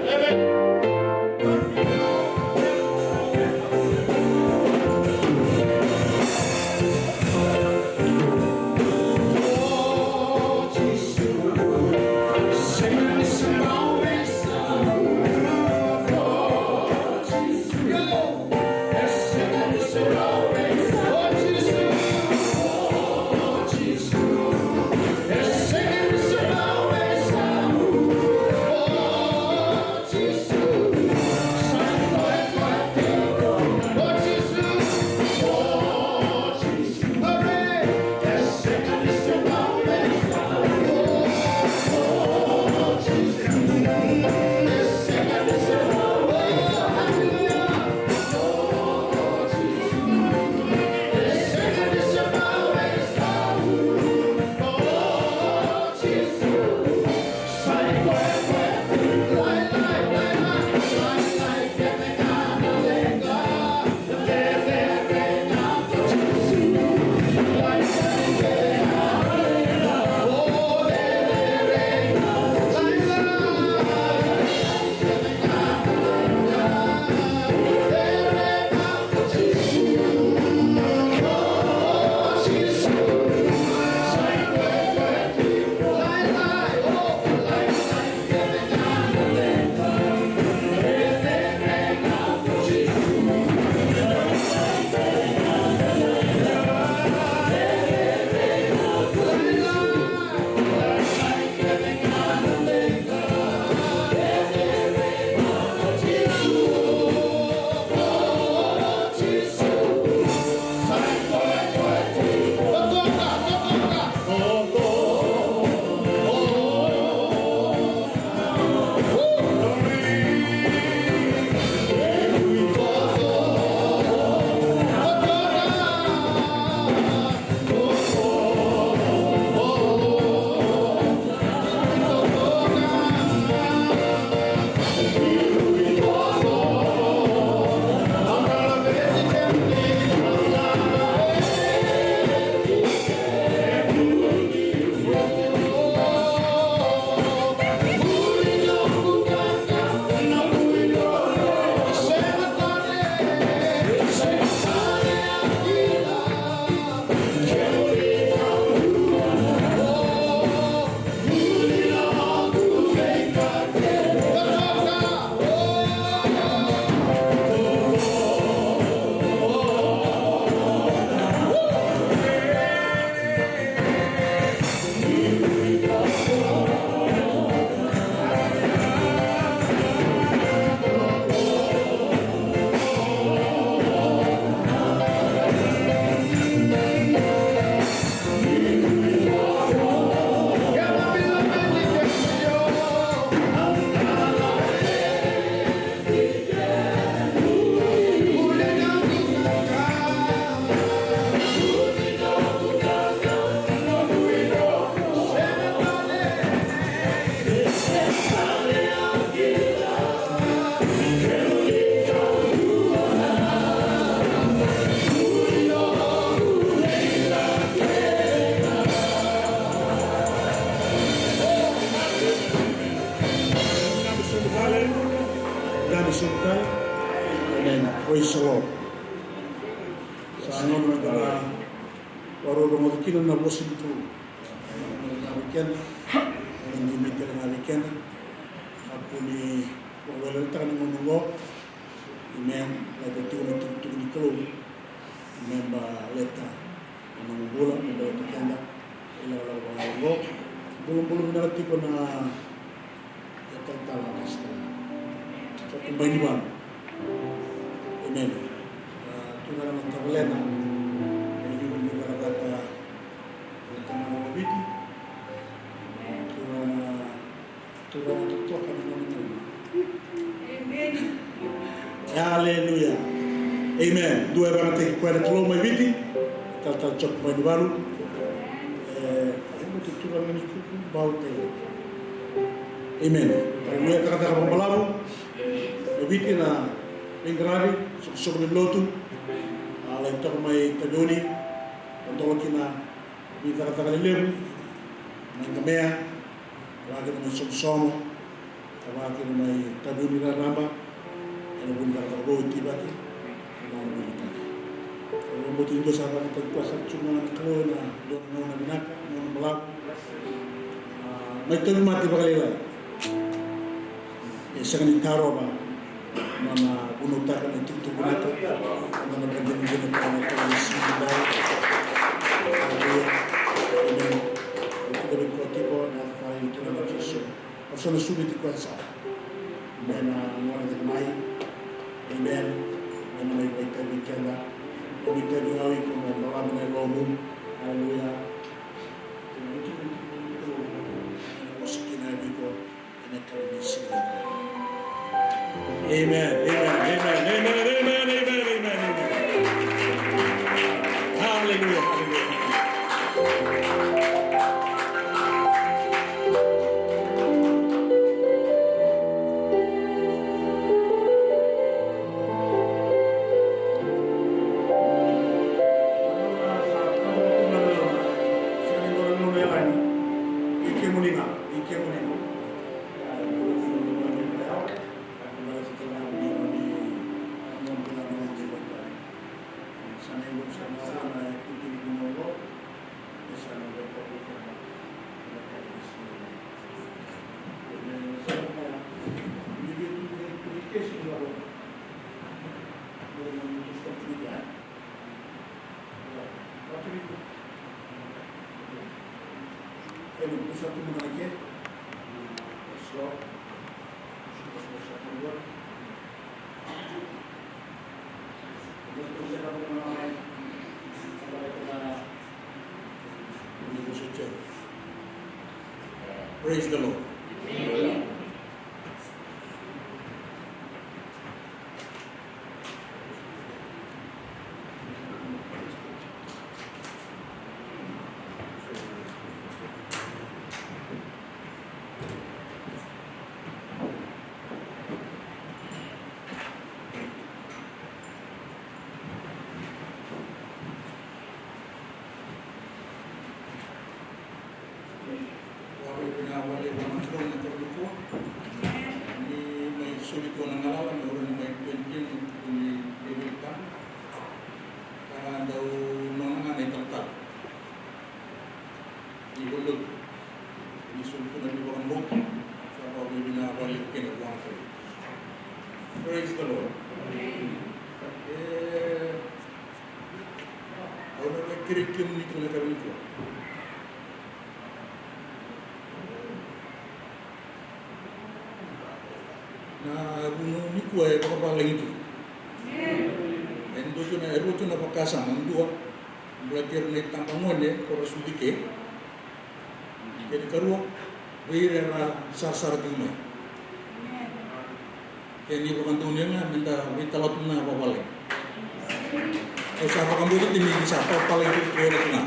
Praise the Lord. Sa ano naman na warong magkino na bosin ito na weekend, hindi meter na weekend. Ako ni wala ta ng mungo, imem na dito ni Kalo, imem ba leta ng bola ng dito kanda ilaw go. Bulong na tipo na tala kasta. So kumbay ni ba? Amen. Tuna naman tabalena. Hindi mo nila nakaka tuna mo biti. Tuna tutok ka naman ito. Amen. Hallelujah. Amen. Dua barang teki kuala tulo mai biti. Tal chok mai baru. Aku tuturan ni kuku bau teh. Amen. Aleluia, kata pembalamu. Lebih na penggerari sobre lotu. Alai tak mai kadoni. Untuk kita ni kata lebu. Mengamea. Lagi na som-som. Lagi na mai kadoni ramba. Ano pun kata bau tiba ti. Mau berikan. Kalau mau tinggal sahabat terkuasa cuma kalau na doa na binaka, mau melak. Mai tahu mati bakalila. Sangat taro ba mana bunuh takkan itu binaka. Mana berjanji dengan Tuhan Yesus. Ini itu dari kutipo na fai itu na Yesus. Pasal sulit kuasa. Mana mana mai. Amen. Mana mai baik bikanda. Kita diawi como dalam menelomum. Haleluya. Amen. Amen. Amen. Amen. Amen. Amen. Amen. Hallelujah. Hallelujah. Praise the Lord. Praise the Lord. Ahora kirikim ni tuna karon ko. Na buno ni ko ay papaling ito. Endo tu na eruto na pakasa ng dua. Belajar na tampangon eh para sudike. Jadi karuo bira na sasar dumay. Jadi bukan dunia na minta lot na papaling. Sa pakambuto din ni sa papaling ko na.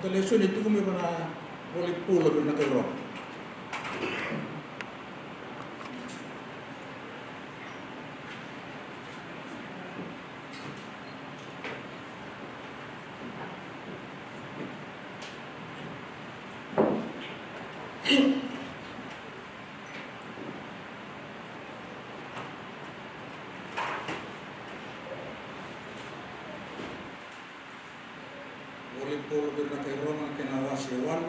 Televisi itu kami pernah boleh pulang pernah ke Roma. Por de la que Roma que nada se igual.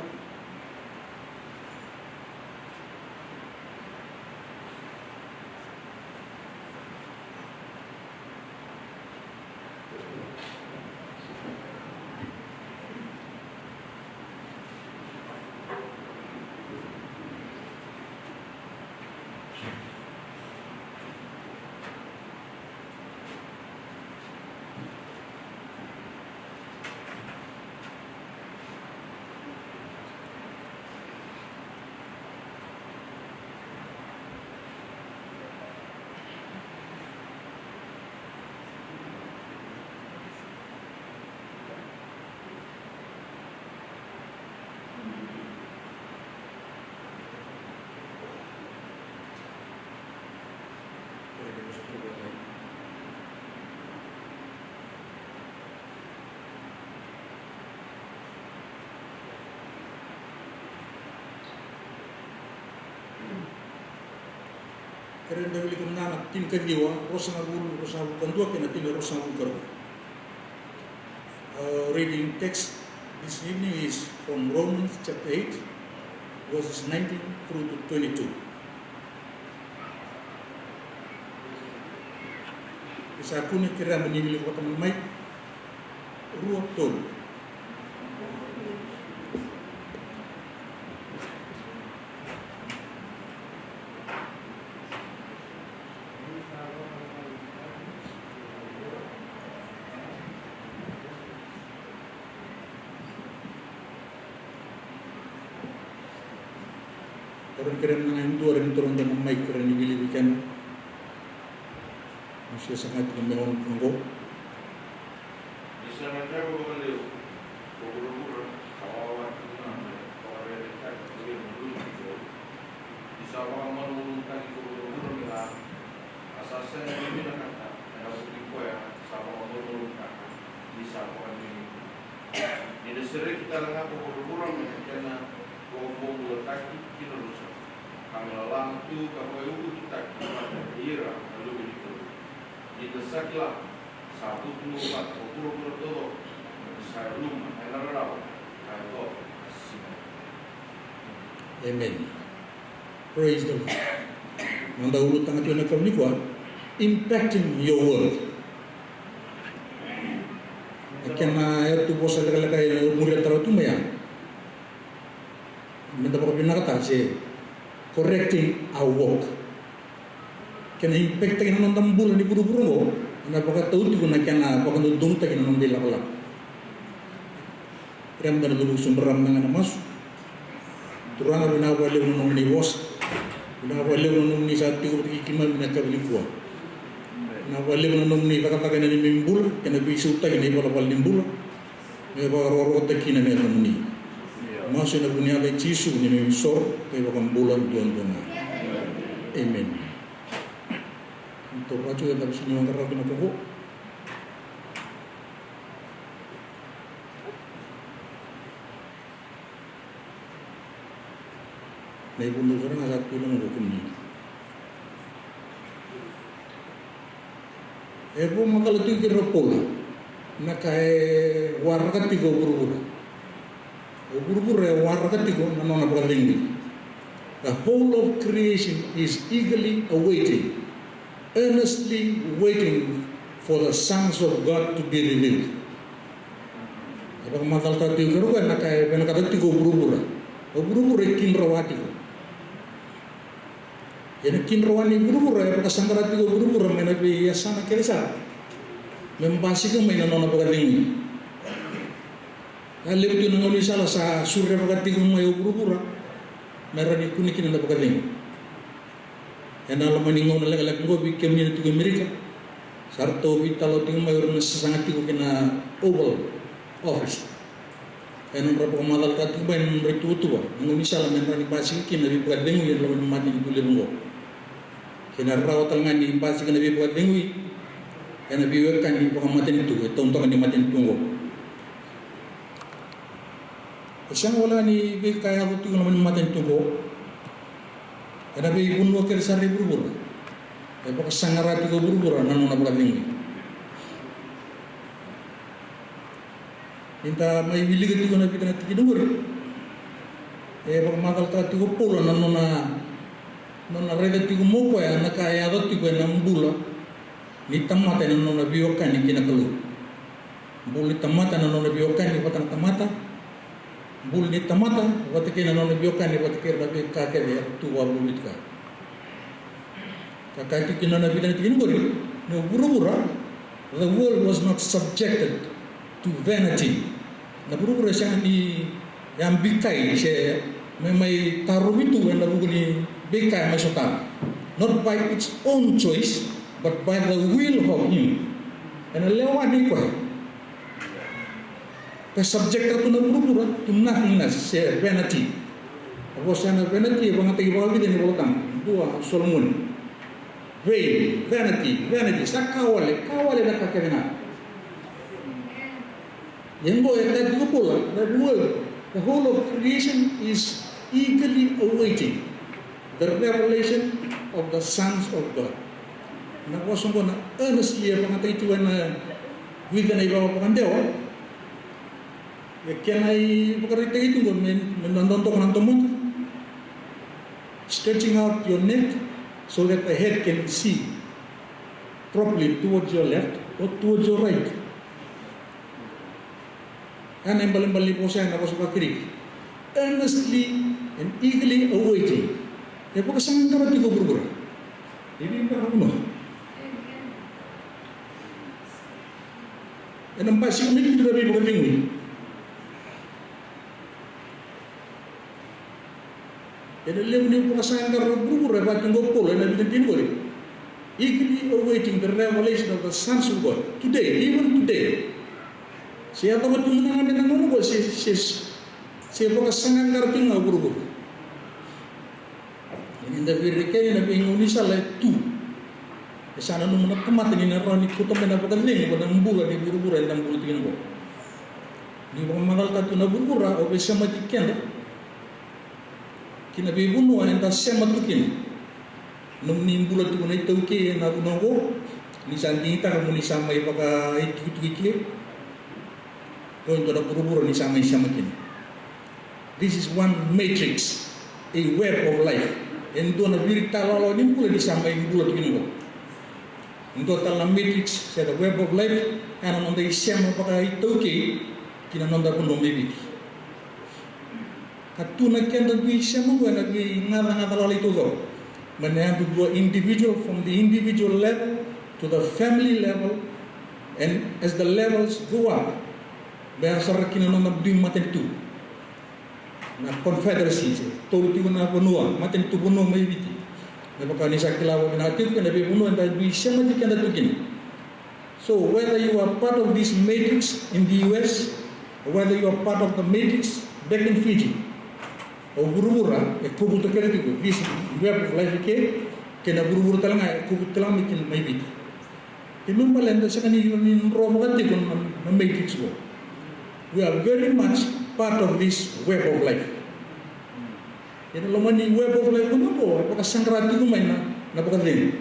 Keren David Kumnana tin kadiwa rosa kandua kena tin rosa karu. Reading text this evening is from Romans chapter 8, verses 19 through to 22. Isa aku ni kira menimili kota mai ruang tol. Keren dengan dua orang turun dan mai keren dibili weekend. Masih sangat memang tunggu. Bisa macam apa beliau? Gubernur kawalan orang dekat dulu. Bisa orang menurunkan gubernur bila asasnya ini nak kata, ada bukti kuat sama menurunkan bisa orang ini. Ini sering kita lihat gubernur kerana gubernur letak kita rusak. Kami lalang tu kami kita kira lalu begitu. Didesakilah 1/4 puluh todo saya rumah elarau saya kok. Amen. Praise the Lord. Nanda ulut tangan Tuhan kau ni kuat, impacting your world. Kena air tu bosan lekai murid taruh tu maya. Minta pakai bina kata je, correcting our work. Kena impact takin nonton bulan di buru-buru go, anda pakai tahu tu kena kena pakai nonton takin nonton belak-belak. Rem dan dulu sumber ram dengan mas. Turang bina boleh nonton ni bos, bina boleh nonton ni saat tiga puluh kiman bina kabeli kuah. Bina boleh nonton ni pakai ni mimbul, kena bisu takin ni bola nimbul. Ni pakai roro takin ni nonton ni. Masih nak punya ada cisu ni misor, kaya pakai bulan tuan-tuan. Amen. Untuk baju yang tak sini orang kerap kena pokok. Naik pun tu sekarang asal pulang hukum ni. Pun makal tu kira pola. Nak kaya warga tiga buru-buru. Buru-buru warga tiga nama apa lagi. The whole of creation is eagerly awaiting, earnestly waiting for the sons of God to be revealed. Apakah makal tadi kerja nak kaya benar kata tiga buru-buru. Buru-buru kin rawati. Yang kin rawani buru-buru apakah sangkara tiga buru-buru mana biasa nak kerja. Membasikan mana nona apa lagi. Lalu tu nunggu ni salah sa surya pakai tiga mayu buru-buru. Mereka ni kunikin anda pakai lagi. Yang dalam meninggal lagi gua bikin ni tiga Amerika. Sarto vitalo tiga mayu orang sangat tiga kena Oval Office. Yang berapa kemalal katu bain mereka tua. Nunggu ni salah mereka ni basi kena lebih pakai dengu yang dalam mati itu lembong. Kena rawat tangan ni basi kena lebih pakai dengu. Kena lebih kan ni pakai mati itu. Tonton ni mati itu. Siang wala ni kaya aku tu naman maten tubo. Kada be bunwo ker sari buru-buru. Pokok sangara tu buru-buru nanu na pagding. Minta mai wili ke tu na pitana tidur. Pokok makal ta tu polo nanu na rega tu mo ko ya na kaya tu ko na mbula. Ni tamata nanu na biokan ni kinakalu. Buli tamata nanu na biokan ni patang tamata. Bul ni tamata, waktu kena nona biokan ni waktu kena nabi kakek dia tua bulit ka. Kakek itu kena nabi dan tiga nuguri. No buru-buru, the world was not subjected to vanity. Na buru-buru yang bikai saya memang taruh itu yang lalu ni bikai maksudnya. Not by its own choice, but by the will of him. And lewat ni kau. Subject itu nak buru-buru, tu nothingness, vanity. Apa sana vanity, bang tegi bawa kita ni boleh dua Solomon. Vain, vanity. Sak kawale nak kakek nak. Yang boleh that tu pula, that world, the whole of creation is eagerly awaiting the revelation of the sons of God. Nakosong ko na earnestly ang mga taituan na with na ibawa pakandewa. Kaya ay pakarita ito ko, menonton ko ng tumon. Stretching out your neck so that the head can see properly towards your left or towards your right. Yan ang balimbali po siya na ako sa pakirig. Earnestly and eagerly awaiting. Kaya po kasangan ka natin ko burgura. Hindi ba ako mo? Yan ang basi kami dito na may pagkating mo. Yan ang level niyo po kasangan ka natin burgura. Ba't yung gopol ay nabitin ko rin. Eagerly awaiting the revelation of the sons of God. Today, even today. Siya tamat yung mga namin ng mga siya po kasangan ka natin nga burgura. In the very kaya na pingunisa like two. Sana nung mga kamata ni narani ko ito na pagkaling ko ng bura ni buru-bura ng bulutin ko. Di ba magalta ito na buru-bura o siya matikyan. Kinabibuno ay enta siya matukin. Nung nimbulat ko na ito kaya na unang ko. Nisan dita kamo ni samay pagka ikikikik. Kung ito na buru-bura ni samay siya makin. This is one matrix. A web of life. And doon na birita lalo ni pula di samay bulat gini ko. Untuk dalam matrix sa the web of life ana nonda siya mapaka itoke kina nonda pun domebi. Katuna kenda bi siya mo na bi ngada lalo ito go. Manayang dua individual from the individual level to the family level, and as the levels go up, bahasa kina nonda bi maten tu. Na confederacy tolu tigo na benua maten tu benua mai biti na baka ni sakilawa na tiu kan be benua da bi siya mati kan da tukin. So whether you are part of this matrix in the US or whether you are part of the matrix back in Fiji o burubura e kubu to kere tigo this web of life ke na burubura talanga kubu talanga kin mai biti timum balenda sa kanila ni romo kan tigo na matrix go. We are very much part of this web of life. Jadi laman ni web of life ko po, apakah sangkrati ko may napakadling.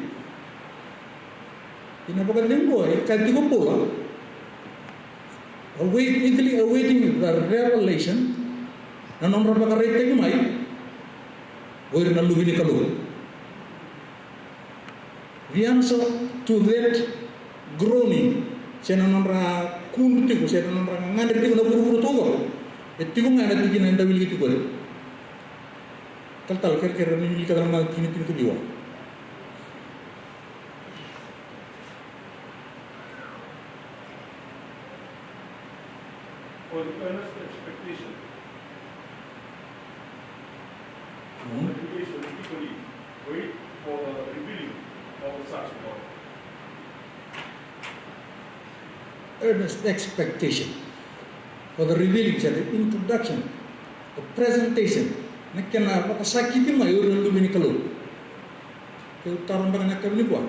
Napakadling po, kahit ko po lang. Eagerly awaiting the revelation, na nomor pakarete ko may, o na lubi ni kaluhod. The answer to that groaning, siya na nomor kunti ko, siya na nomor nganak ko na buru-buru to ko. Ito ko nga natigin ang dawil ito ko rin. Tal kira-kira nili ka lang kinitin ko diwa. For the earnest expectation. Expectation, equally, wait for the revealing of the sons of God. Earnest expectation. For the revealing, the introduction, the presentation, nakina pakasakitin mo yung lubi ni kalu. Kaya utaron ba na kami ni buwan?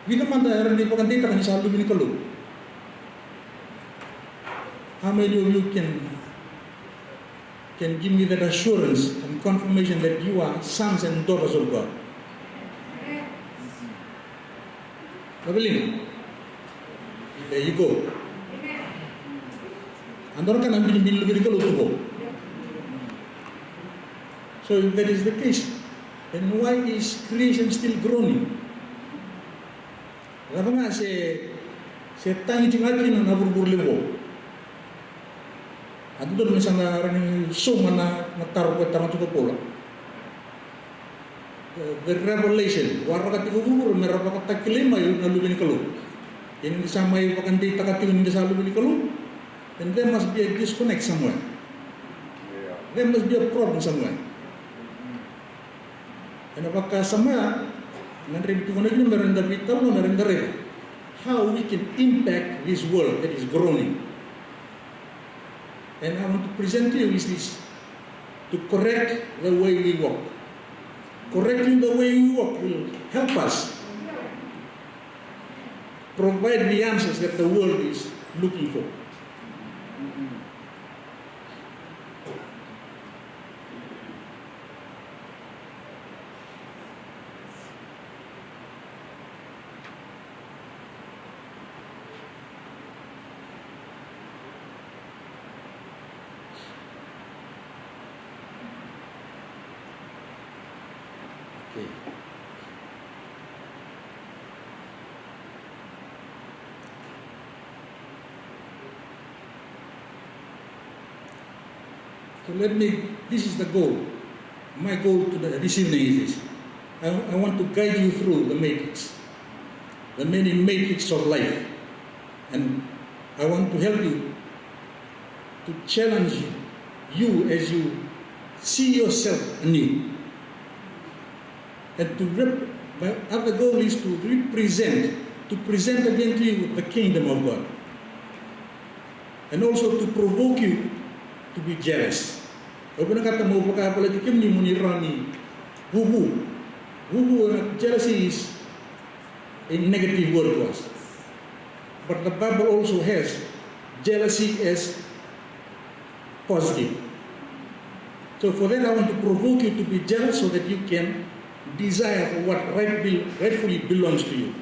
Hindi naman dahil hindi pa kandita kani sa lubi ni kalu. How many of you can give me that assurance and confirmation that you are sons and daughters of God? Nabiling? There you go. Andor kan ambil lebih kalau tuh. So if that is the case, then why is creation still groaning? Kenapa nggak saya tanya lagi na nabur lewo? Ado doon misalnya orang sung na taruh ke tangan cukup pola. The revelation, warga tiga bubur meraba kata kelima yung nalubin kalau. Ini disamai pakan di takatin di salubin kalau. Then there must be a disconnect somewhere. There must be a problem somewhere. And apakah sama nanti itu mana kita merendah vital, merendah rela. How we can impact this world that is groaning. And I want to present to you is this: to correct the way we walk. Correcting the way we walk will help us provide the answers that the world is looking for. Okay. So this is the goal. My goal this evening is this. I want to guide you through the matrix, the many matrix of life. And I want to help you, to challenge you as you see yourself anew. And my other goal is to present again to you the kingdom of God. And also to provoke you to be jealous. Jealousy is a negative word to us. But the Bible also has jealousy as positive. So for that I want to provoke you to be jealous so that you can desire for what rightfully belongs to you.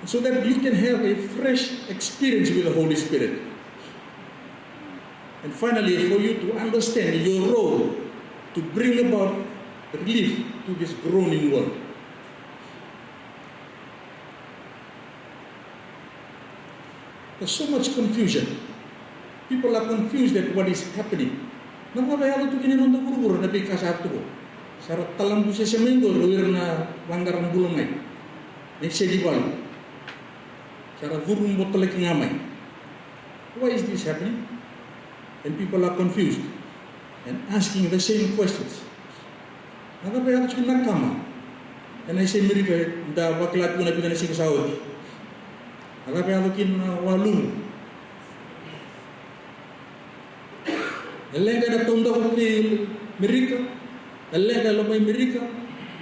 So that you can have a fresh experience with the Holy Spirit. And finally, for you to understand your role to bring about relief to this groaning world. There's so much confusion. People are confused at what is happening. Nagbabayalo to kininon na buru-buru na bigkasap to. Sarap talang busa siya minggo, ruwir na wanggarang bulungay. Nagsidibalu. Sarap burung botolek ngamay. Why is this happening? And people are confused and asking the same questions. Nagbabayalo to kinakama. And I say, Mirika, da baklat ko na pinanasing sahod. Nagbabayalo kin walung. Nalenga na tunda ko ni Amerika, nalenga lo may Amerika,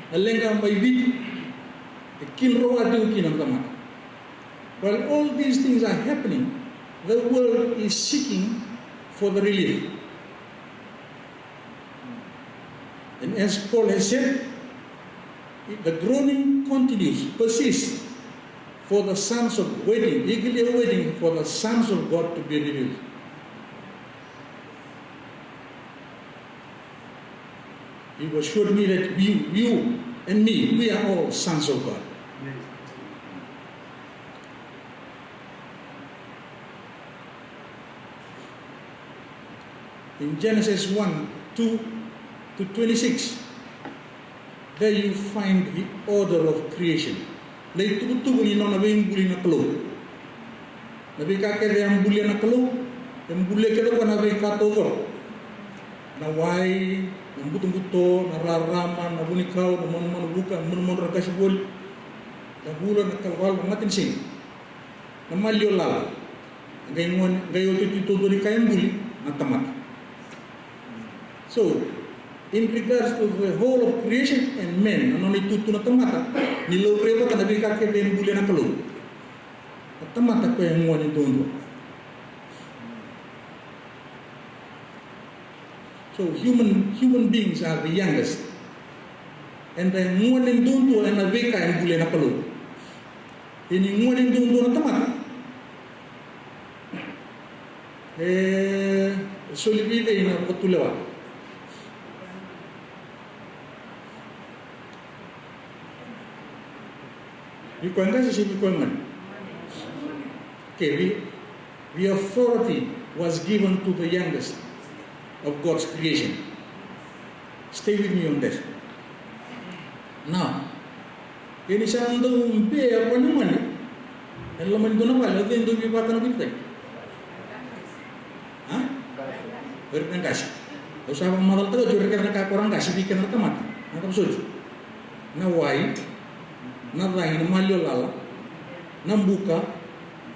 nalenga may bit, kinro adu kinamtama. While all these things are happening, the world is seeking for the relief. And as Paul has said, the groaning continues, persists, for the sons of waiting, eagerly waiting for the sons of God to be revealed. He assured me that you and me, we are all sons of God. In Genesis 1:2-26, there you find the order of creation. Lay tubutubo ni nona wing buli na kalo. Nabi kakere yang buli na kalo, yang buli kalo ko nabi katover. Na wai, na buto nararama, na bunikaw, na mon buka, mon rakasibol. Na bula na kalwal matin sing. Na malyo lala. Gayon tutudo ni kayang buli na tamat. So, in regards to the whole of creation and men, ano ni tutu na tamata, nilaw reba ka nabi kakebe yung buli na kalo. At tamata ko yung mga nitondo. So, human beings are the youngest. And the mga nitondo ay nabi ka yung buli na kalo. Ini mga nitondo na tamata. Solibide na patulawa. Okay, the authority was given to the youngest of God's creation. Stay with me on this. Now, ini sa andong be apa naman? Ang laman doon na pala, hindi doon bibata na bitay. Ha? Berikan kasih. Usah mamal tahu juri karena kakurang kasih bikin teman. Nggak suci. Nawai. Narangin malyo lala, nambuka,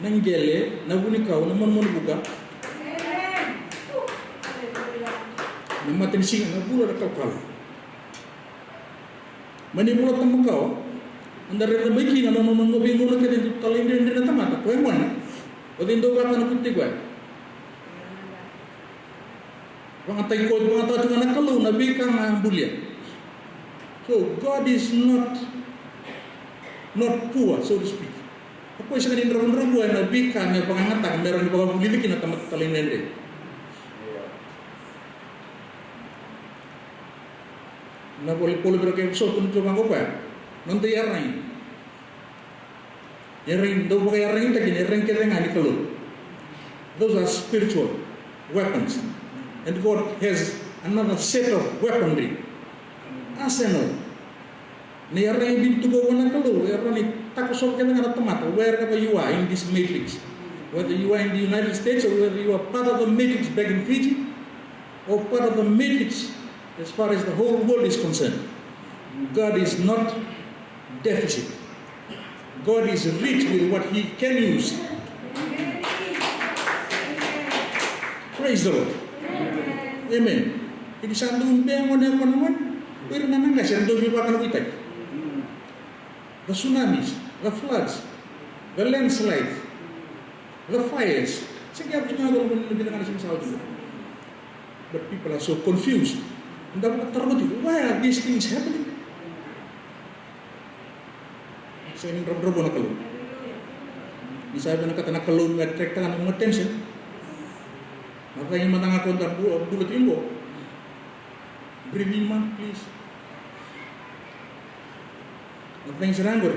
nanggele, nabunikaw, naman buka, namatin singa, nabula na kapal. Manimulat ng makaw, ang darin na baiki na mamamangobin mo na kanin talin din na tamata, kaya mo na, o din daw ka na kuntigwan. Mga tagkod, mga tao nga nakalo, nabika nga bulya. So, God is not poor, so to speak. Ako isa kanin ron-ron buwan na bika na pangangatang meron di pagkabulilik na tamat talingin din. Na boleh pero que so pun cuma apa? Nanti ya rain. Ya rain, do pakai ya rain tak ini rain kita ngani kalau. Those are spiritual weapons, and God has another set of weaponry, arsenal. Ni ya rain bintu go wana kalau ya rain tak so kita ngana tomato wherever you are in this matrix, whether you are in the United States or whether you are part of the matrix back in Fiji, or part of the matrix as far as the whole world is concerned. God is not deficit. God is rich with what He can use. Praise the Lord. Amen. Jadi sandung bengon yang konon, pero nanang kasi ando bibakan kita. The tsunamis, the floods, the landslides, the fires. Sige ako nga daw kung binangan sa Saudi. But people are so confused. Hindi ako nagtarot. Why are these things happening? Sa inyong rabo na kalong. Isabi na kata na kalong at trekta ng mga tension. Matay yung matang ako ang bulat ilbo. Breathe in, man, please. Matay yung sarangor.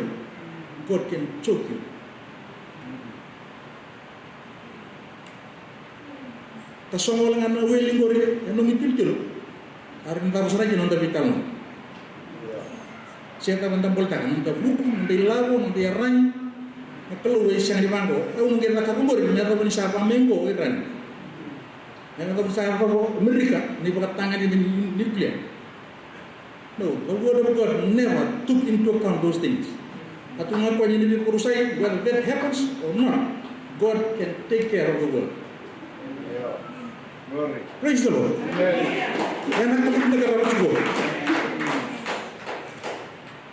God can choke you. Tasong wala nga na willing ko rin. Ano mitil-til? Arin tapos rin yun ang dapital mo. Siya taman tampol takan, nanti buku, nanti lagu, nanti arang, kalau yang di mangko, mungkin nak kabur, ternyata pun siapa mengko, Iran. Yang tahu siapa Amerika, ni pakai tangan di nuklir. No, the word of God never took into account those things. Atau ngapain ini diperusai, whether that happens or not, God can take care of the world. Praise the Lord. Yang nak kita negara juga.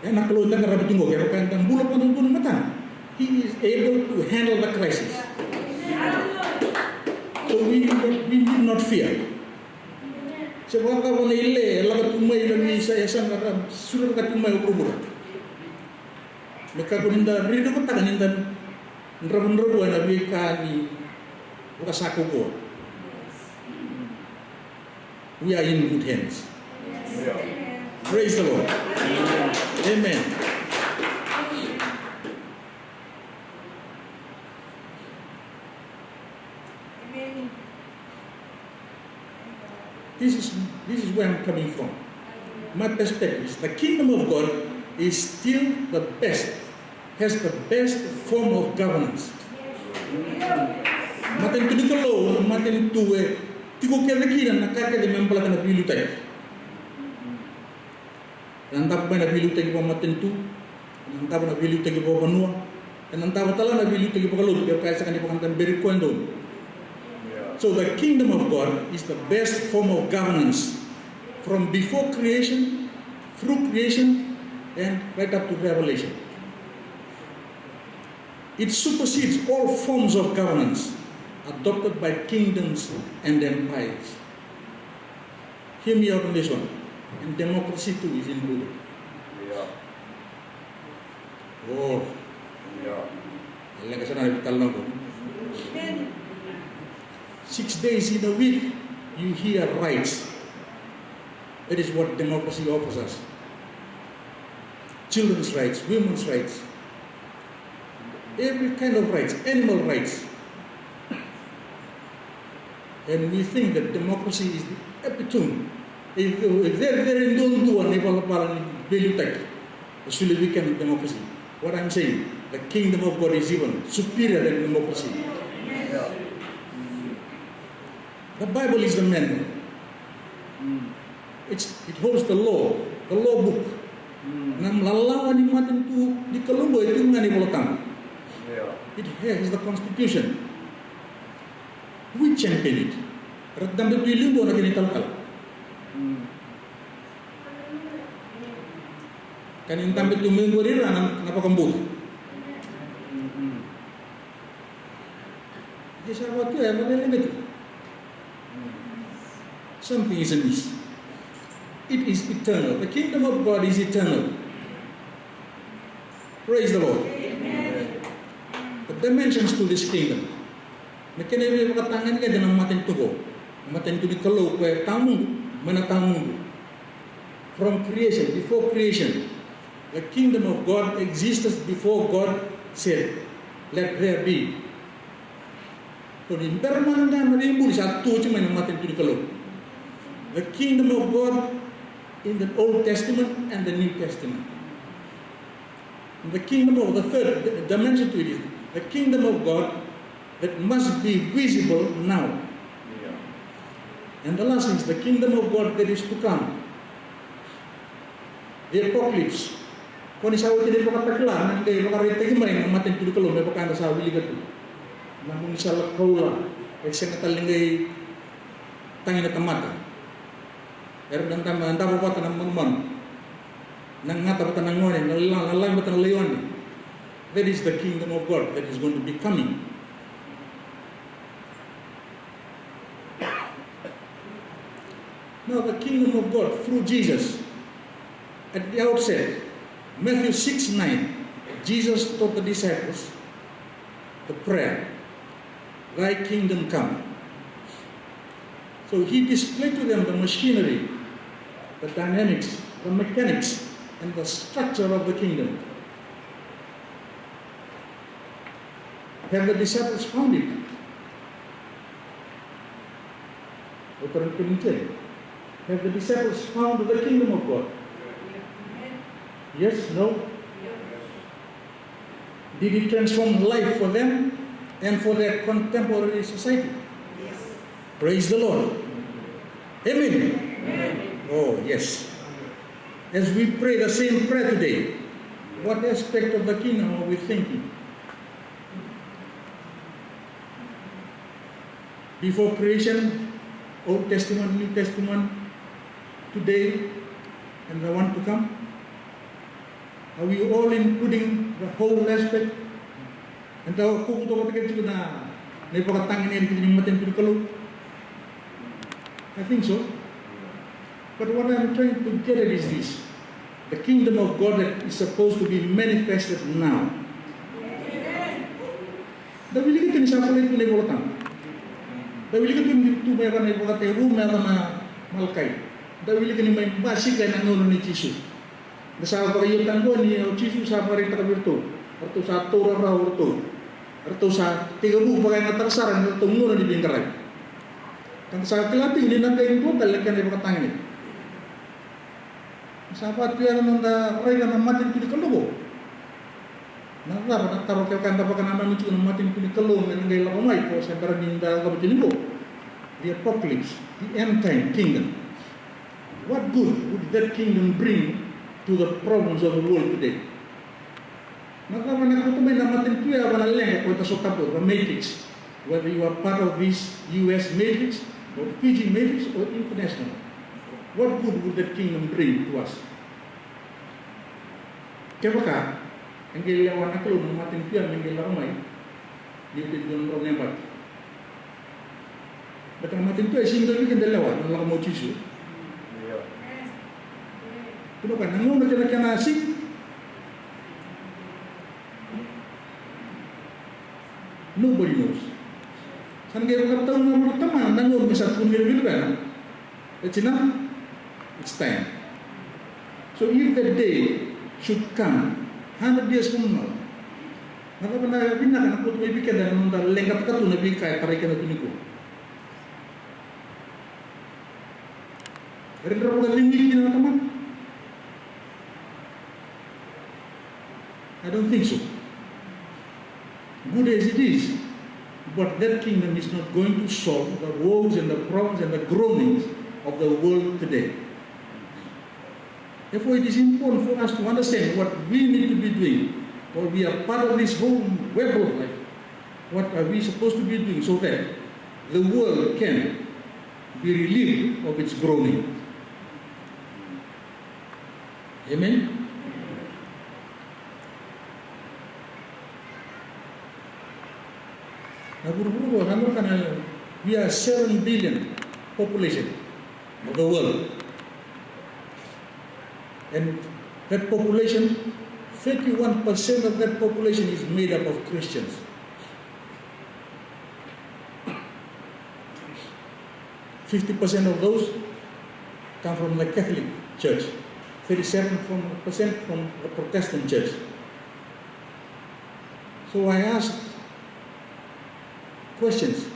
Enak kalau kita rapat tunggu, kalau kita bulat pun mata, he is able to handle the crisis. So we need not fear. Sebab kalau nilai, laga tumai lagi saya sangat sudah kat tumai ukubur. Mereka pun indah rido kata kan indah nerabu na mereka ni bukan saku ko. We are in good hands. Praise the Lord. Amen. This is where I'm coming from. My perspective is the kingdom of God is still the best, has the best form of governance. Maten tu dikalo, maten tu tigo kena kira nak kaya de mempelak na pilu tay. Nantap ba na pilu tay ko maten tu, nantap na pilu tay ko banua, nantap tala na pilu tay ko kalut, kaya sa kanila pakantan beri kwendo. So the kingdom of God is the best form of governance from before creation, through creation, and right up to Revelation. It supersedes all forms of governance adopted by kingdoms and empires. Hear me out on this one. And democracy too is included. Oh. Yeah. 6 days in a week, you hear rights. That is what democracy offers us. Children's rights, women's rights, every kind of rights, animal rights. And we think that democracy is the epitome. If they're don't do an value tag, actually we can democracy. What I'm saying, the kingdom of God is even superior than democracy. The Bible is the manual. It holds the law book. Nam lalawan ni matin tu di Colombo itu ngani bolotang. It has the constitution. We champion it. Radam betul limbo nak ini talkal. Kan intam betul menggorira napa kembur. Jadi sahabat tu yang mana lagi? Something is amiss. It is eternal. The kingdom of God is eternal. Praise the Lord. Amen. The dimensions to this kingdom. Makanya may makatangan ka din ang matin tugo. Matin tu di kalau kaya tamu, mana tamu. from creation, before creation. The kingdom of God existed before God said, let there be. So the kingdom of God in the Old Testament and the New Testament. The kingdom of the third dimension to it is the kingdom of God that must be visible now. And the last is the kingdom of God that is to come. The apocalypse. Kung isaw hindi pa katakla, nanggay makarita gimay ng matin tulukalo, may pakanda sa wiligat to. Namun isa lakawla, ay siya natalingay tangin at amata. Pero ang tama pa ng manuman, nang ngata pa ng ngonin, nalalay pa ng layon. That is the kingdom of God that is going to be coming. Now the kingdom of God through Jesus, at the outset, Matthew 6:9, Jesus taught the disciples the prayer, thy kingdom come. So he displayed to them the machinery, the dynamics, the mechanics, and the structure of the kingdom. Have the disciples found it? Have the disciples found the kingdom of God? Yes? No? Did it transform life for them and for their contemporary society? Yes. Praise the Lord. Amen. Amen. Oh, yes. As we pray the same prayer today, what aspect of the kingdom are we thinking? Before creation, Old Testament, New Testament, today, and the one to come? Are we all including the whole aspect? And kung ito ko na naipakatangin niya yung matin tulukalo? I think so. But what I'm trying to get at is this. The kingdom of God that is supposed to be manifested now. Dahil kita ni siapa itu na ibolatan. Dahil kita ni tumay ka na ibolatan rumah na malkay. Dahil kita ni may basic na nanuno ni Jesus. Nasawa kayo tanggo ni Jesus sa parita kabirto. Arto sa Torah raw arto. Arto sa tigabu bagay na tarsaran arto muna ni bingkaray. Kang sa kilating ni nangay ko talaga na ibolatan. Sahabat biar nanda mereka namatin pili keluh. Nanda taruh kekan tapakan nama muncul namatin pili keluh menanggai lakomai ko sekarang ninda kabutini ko. The apocalypse, the end time kingdom. What good would that kingdom bring to the problems of the world today? Maka mana ko tumay namatin tuya wana leng ko ta sotapo the matrix. Whether you are part of this US matrix or Fiji matrix or international. What good would that kingdom bring to us? Kaya ang gilawan na kalong ng mating piyan ng gilakamay, dito yung problema. Ba't ang mating piyan, sino yung dalawa ng lakamo chisu? Pero ka, nangunod ka na nasi? Nobody knows. Saan kayo magkataon na mga taman, nangunod ka sa punir-bir ka? That's enough. It's time. So if that day should come 100 years from now, nakapanabi na ka na may bikin na nung lengkap ka ito na bigay taray ka na tuniko. Rin raw ka limiki na naman? I don't think so. Good as it is, but that kingdom is not going to solve the woes and the problems and the groanings of the world today. Therefore, it is important for us to understand what we need to be doing, or we are part of this whole web of life. What are we supposed to be doing so that the world can be relieved of its groaning? Amen? We are 7 billion population of the world. And that population, 31% of that population is made up of Christians. %50 of those come from the Catholic Church. 37% from the Protestant church. So I asked questions.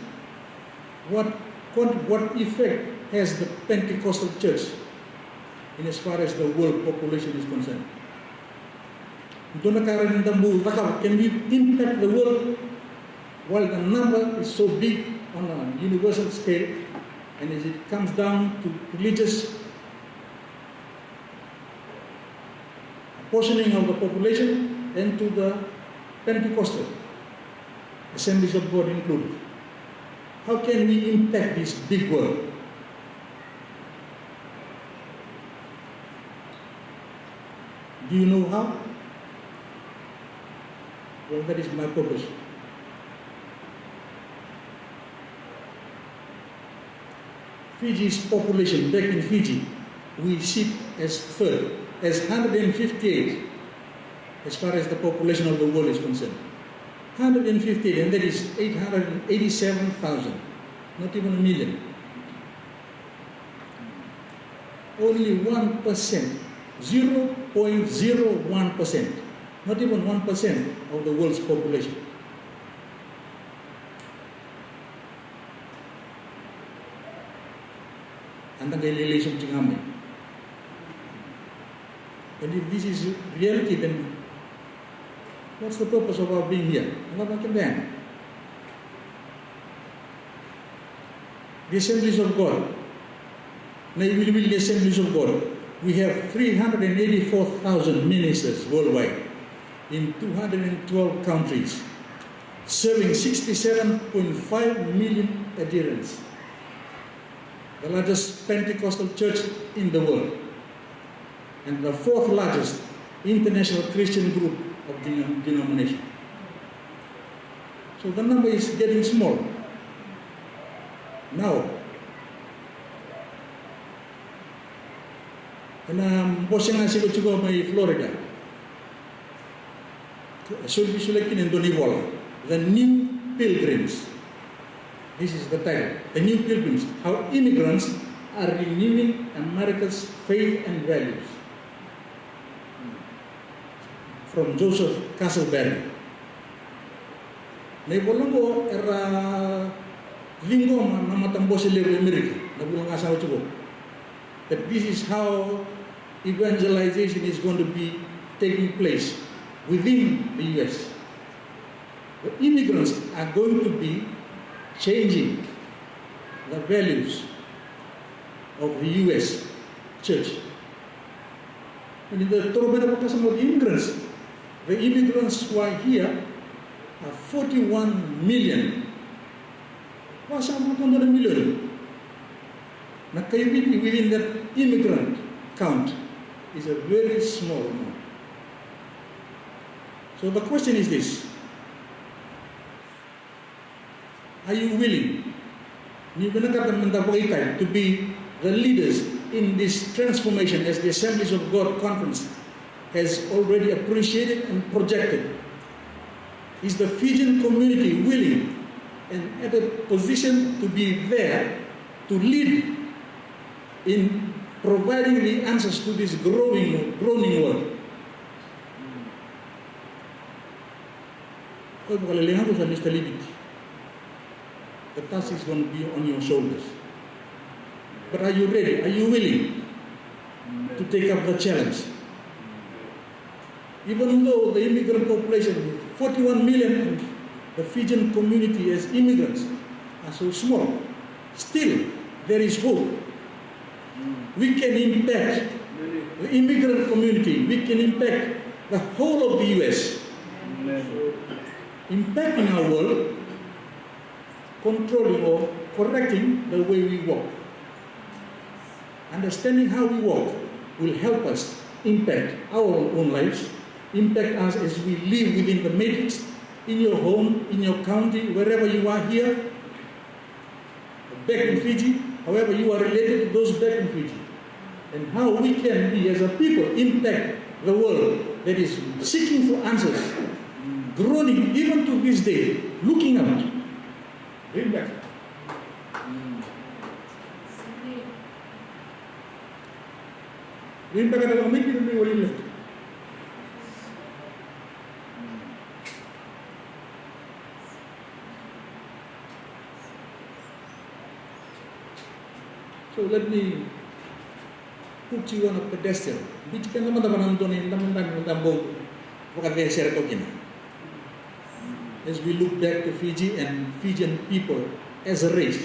What effect has the Pentecostal church in as far as the world population is concerned? Can we impact the world while the number is so big on a universal scale, and as it comes down to religious portioning of the population and to the Pentecostal Assemblies of God included? How can we impact this big world? Do you know how? Well, that is my purpose. Fiji's population, back in Fiji, we sit as third, as 158 as far as the population of the world is concerned. 158, and that is 887,000, not even a million. Only 1%, 0.01%, not even 1% of the world's population. And the relation to Hamid. And if this is reality, then what's the purpose of our being here? The Assemblies of God, the Assemblies of God, we have 384,000 ministers worldwide in 212 countries, serving 67.5 million adherents, the largest Pentecostal church in the world, and the fourth largest international Christian group of denomination. So the number is getting small. Now, and I'm bossing us to go to Florida. The New Pilgrims. This is the title. The New Pilgrims. How immigrants are renewing America's faith and values. From Joseph Castleberry. Naibolongo era lingo namatambosi lewe America. Nabulong asawa chubo. That this is how evangelization is going to be taking place within the US. The immigrants are going to be changing the values of the US church. And in the immigrants who are here are 41 million. What's up with 100 million? Within that immigrant count is a very small amount. So the question is this: are you willing to be the leaders in this transformation, as the Assemblies of God Conference has already appreciated and projected? Is the Fijian community willing and at a position to be there to lead in providing the answers to this groaning world? The task is going to be on your shoulders. But are you ready? Are you willing to take up the challenge? Even though the immigrant population, 41 million, the Fijian community as immigrants are so small, still there is hope. We can impact the immigrant community. We can impact the whole of the US. Impacting our world, controlling or correcting the way we walk. Understanding how we walk will help us impact our own lives, impact us as we live within the matrix, in your home, in your county, wherever you are here, back in Fiji, however you are related to those back in Fiji, and how we can be as a people impact the world that is seeking for answers, groaning even to this day, looking out. Bring back. Wim pa kada may kinu may walin lang. So let me put you on a pedestal. Which can naman nandun yung naman share ko kina. As we look back to Fiji and Fijian people as a race,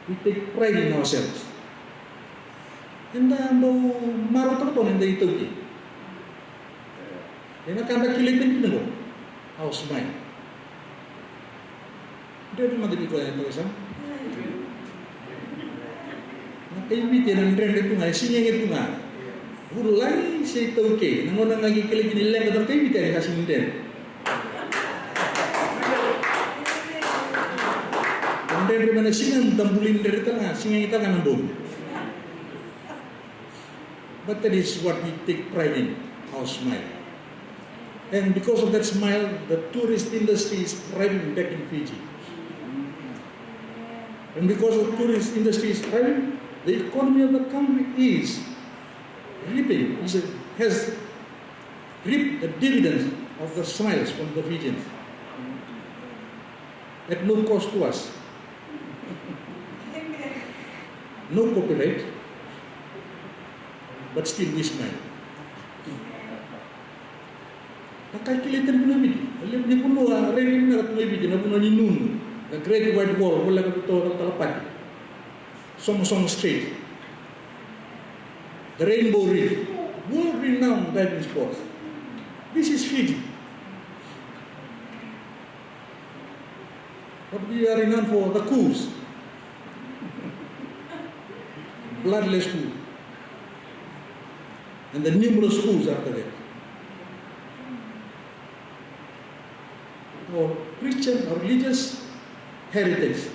we take pride in ourselves. And maro to nanda ito ki. Ena kanda kilipin kinago. House mine. Dito madali ko ito isang. Nakaibitin ang trend ito nga, sinyang ito nga. Ulay sa ito ki. Nangunang nagkikilipin nila nga kaibitin kasi hindi. Dari mana singan dambulin dari tengah, singan kita kan nambung. But that is what we take pride in, our smile. And because of that smile, the tourist industry is thriving back in Fiji. And because of tourist industry is thriving, the economy of the country is reaping, has reaped the dividends of the smiles from the Fijians at no cost to us. No copyright, but still we smile. Nakalkilitan ko namin. Alam niyo puno, rin na ito may video na puno ni Nun. The Great White Wall, wala ka ito ng Talapati. Song Strait. The Rainbow Reef. World-renowned diving sport. This is Fiji. But we are renowned for the coups. Bloodless coup. And the numerous coups after that. Our Christian or religious heritage.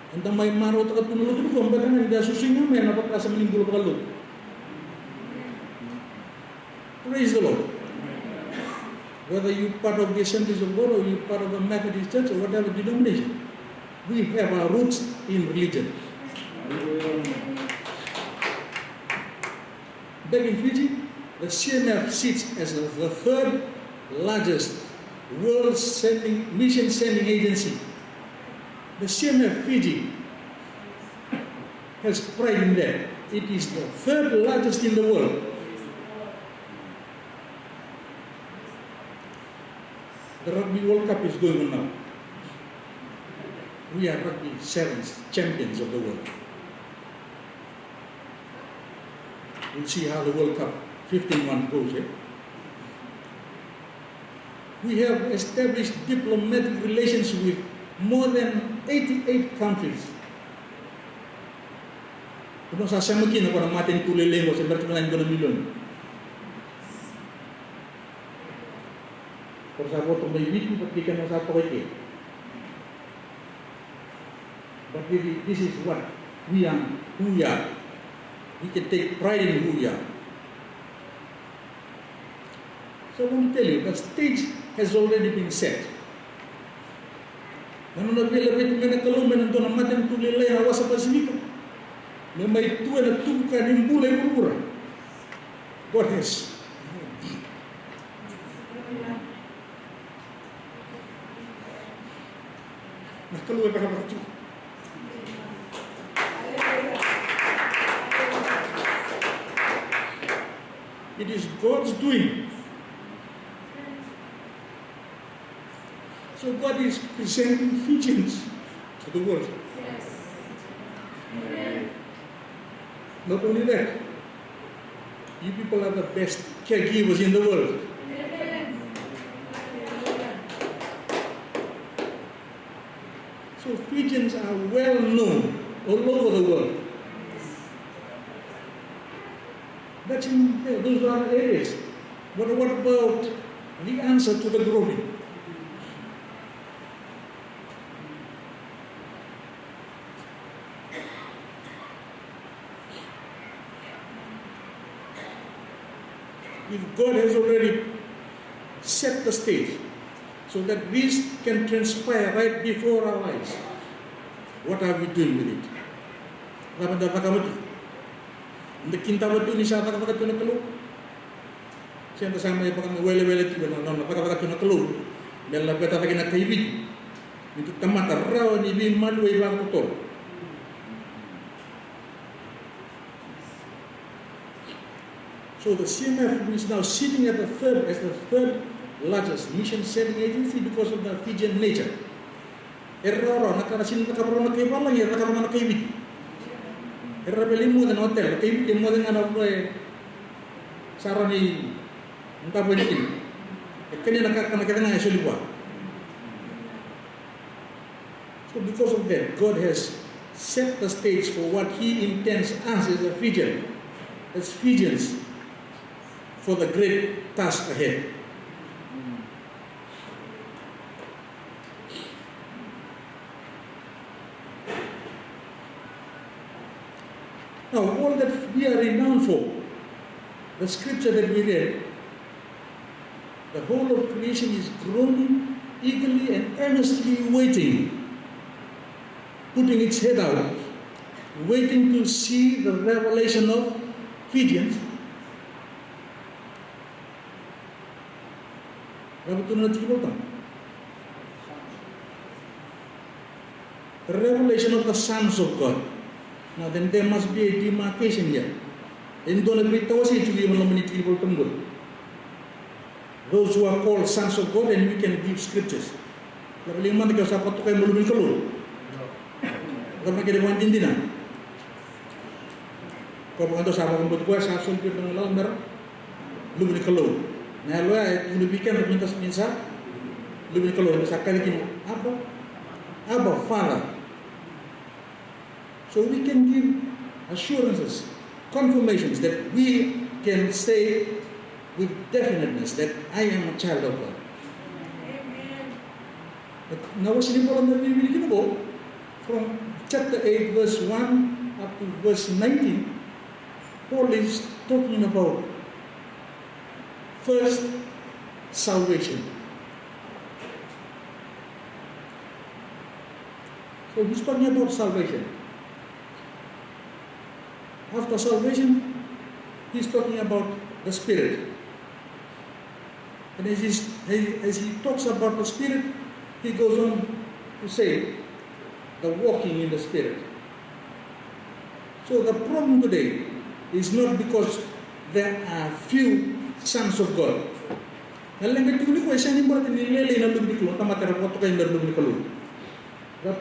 And the may marot at tumulog ko, ang batangan, hindi asusing namin, napagkasa manimbul ka kalog. Praise the Lord. Whether you part of the Assemblies of God or you part of the Methodist Church or whatever denomination, we have our roots in religion. Back in Fiji, the CMF sits as the third largest world mission sending agency. The CMF Fiji has pride in that. It is the third largest in the world. The Rugby World Cup is going on now. We are rugby sevens champions of the world. We'll see how the World Cup 15-1 goes. We have established diplomatic relations with more than 88 countries. Kung sasama kina ko na matin tulilin mo, sabi ko na yung milyon. Por sa voto may wiki, pati ka na sa pakiti. But this is what we are, who we are. We can take pride in who we are. So I want to tell you, the stage has already been set. Nano nagpilapit nga nagkaluman ng doon ang matang tulilay na sa Pasifiko. Na may tuwa na tuka ng bulay pura. God has. Nakaluwa pa ka ito. It is God's doing. So God is presenting Fijians to the world. Yes. Not only that, you people are the best caregivers in the world. So Fijians are well known all over the world. That's in those are areas. What about the answer to the glory? If God has already set the stage so that this can transpire right before our eyes, what are we doing with it? Hindi kintawa tu ni sa taka tu na kalo. Siya sama yung pagkang wele-wele tu na napaka tu na kalo. Dahil labeta lagi na kaibig. Itu tamat raw ni bin malu ibang kutol. So the CMF is now sitting at as the third largest mission sending agency because of the Fijian nature. Error, nakarasin nakaroon na kayo lang, nakaroon na kaibig. Error beli mo ng hotel, kaibig mo ng anak mo sara ni entah apa ini. Kanya nakakita na iso liwa. So because of that, God has set the stage for what He intends us as a Fijian, as Fijians, for the great task ahead. Now, all that we are renowned for, the scripture that we read, the whole of creation is groaning, eagerly and earnestly waiting, putting its head out, waiting to see the revelation of Fijians. The revelation of the sons of God. Now then there must be a demarcation here. Those who are called sons of God, and we can give scriptures. Karena kita buat intinya, kalau kita sama membuat gua sasun kita mengelola mer, lu beri keluh. Nah lu yang lebih kan minta lu beri keluh. Sekali kini apa Father. So we can give assurances, confirmations that we can say with definiteness that I am a child of God. Now what's the important that we begin about? From chapter 8, verse 1 up to verse 19, Paul is talking about first salvation. So he's talking about salvation. After salvation, he's talking about the Spirit. And as he talks about the Spirit, he goes on to say, the walking in the Spirit. So the problem today is not because there are few sons of God. The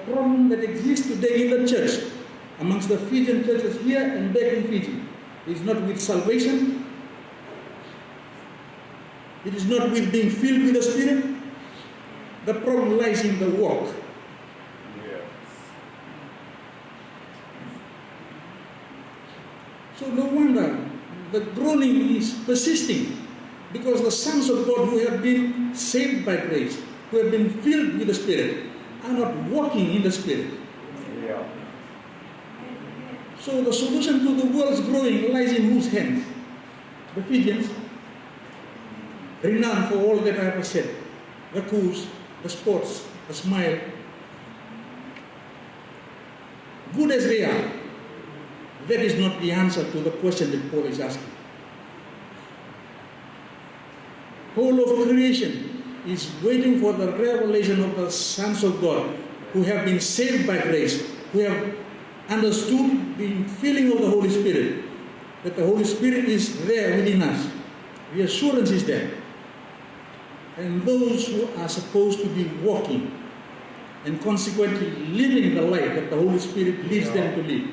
problem that exists today in the church, amongst the Fijian churches here and back in Fiji, is not with salvation. It is not with being filled with the Spirit. The problem lies in the walk. So no wonder the groaning is persisting, because the sons of God who have been saved by grace, who have been filled with the Spirit, are not walking in the Spirit. Yeah. So the solution to the world's growing lies in whose hands? The Fijians, renowned for all that I have said, the coups, the sports, the smile, good as they are. That is not the answer to the question that Paul is asking. Whole of creation is waiting for the revelation of the sons of God who have been saved by grace, who have understood the filling of the Holy Spirit, that the Holy Spirit is there within us. The assurance is there. And those who are supposed to be walking and consequently living the life that the Holy Spirit leads them to live.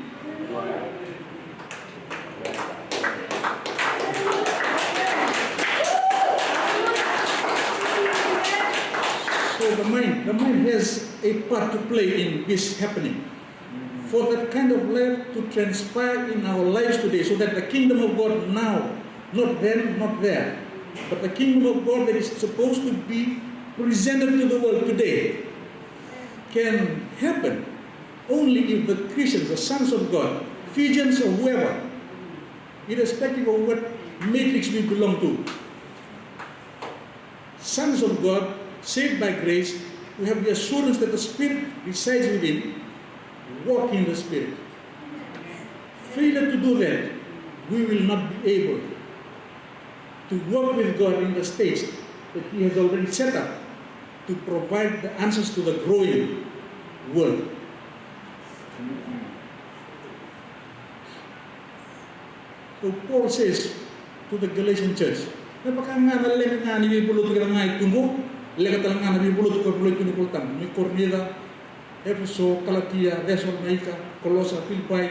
So the mind has a part to play in this happening. For that kind of life to transpire in our lives today, so that the kingdom of God now, not then, not there, but the kingdom of God that is supposed to be presented to the world today, can happen only if the Christians, the sons of God, Fijians or whoever, irrespective of what matrix we belong to, sons of God, saved by grace, we have the assurance that the Spirit resides within, walk in the Spirit. Failure to do that we will not be able to work with God in the stage that He has already set up to provide the answers to the growing world. So Paul says to the Galatian church, napakangana leka nga ni bibulot ka nga itungo, leka talang nga bibulot ka buloy pinipultan, ni Corneda, Epheso, Galatia, Thessalonica, Colossae, Philippi,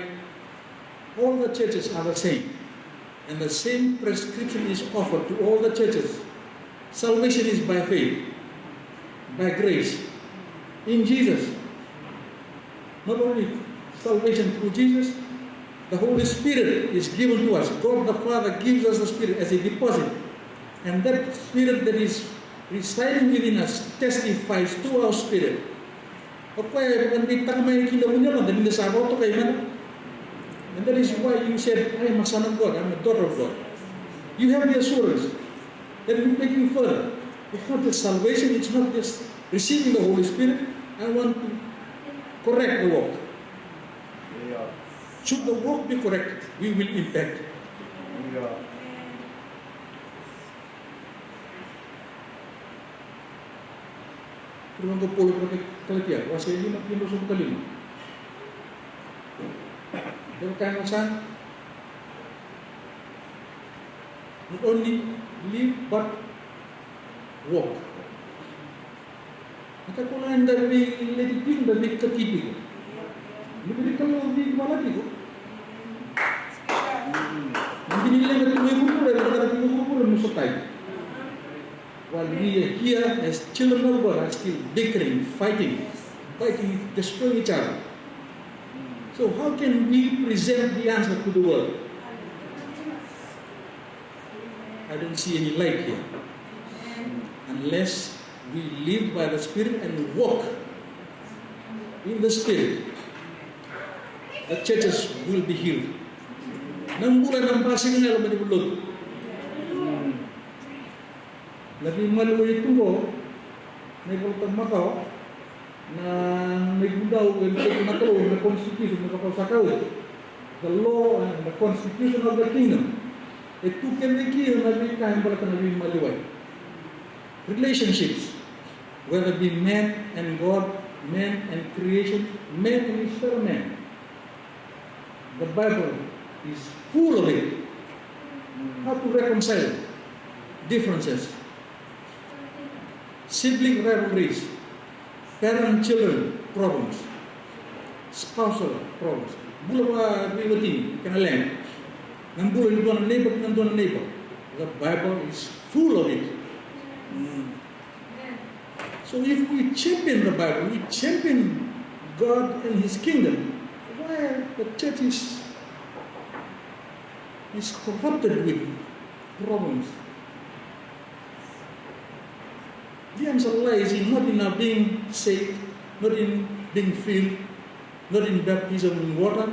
all the churches are the same. And the same prescription is offered to all the churches. Salvation is by faith, by grace, in Jesus. Not only salvation through Jesus, the Holy Spirit is given to us. God the Father gives us the Spirit as a deposit. And that Spirit that is residing within us testifies to our spirit. And that is why you said, I am a son of God, I am a daughter of God. You have the assurance that will take you further. It's not just salvation, it's not just receiving the Holy Spirit. I want to correct the walk. Should the walk be correct, we will impact. Terima kasih Wasa 5:5. Not only live but walk. Nakakulaan dari leditin dari ketipi. Lebih kalau di mana itu? Nanti nilai dari guru dari guru musutai. While we are here as children of God are still bickering, fighting, destroying each other. So how can we present the answer to the world? I don't see any light here. Unless we live by the Spirit and walk in the Spirit, the churches will be healed. Nang bulan ng pasing nga naman ibulod. Labi maluwi ito ko, may kultang makaw, na nagbudaw ng natulong na constitution na kapasakaw. The law and the constitution of the kingdom. Ito kaya na kahit pala ka naging maliway. Relationships, whether it be man and God, man and creation, man and his fellow man. The Bible is full of it. How to reconcile differences, sibling rivalries, parent-children problems, spousal problems. Bula pa bilotin, kanalang. Nang bula doon ng neighbor. The Bible is full of it. So if we champion the Bible, we champion God and His kingdom, why the church is corrupted with problems? The answer lies in not in our being saved, not in being filled, not in baptism in water,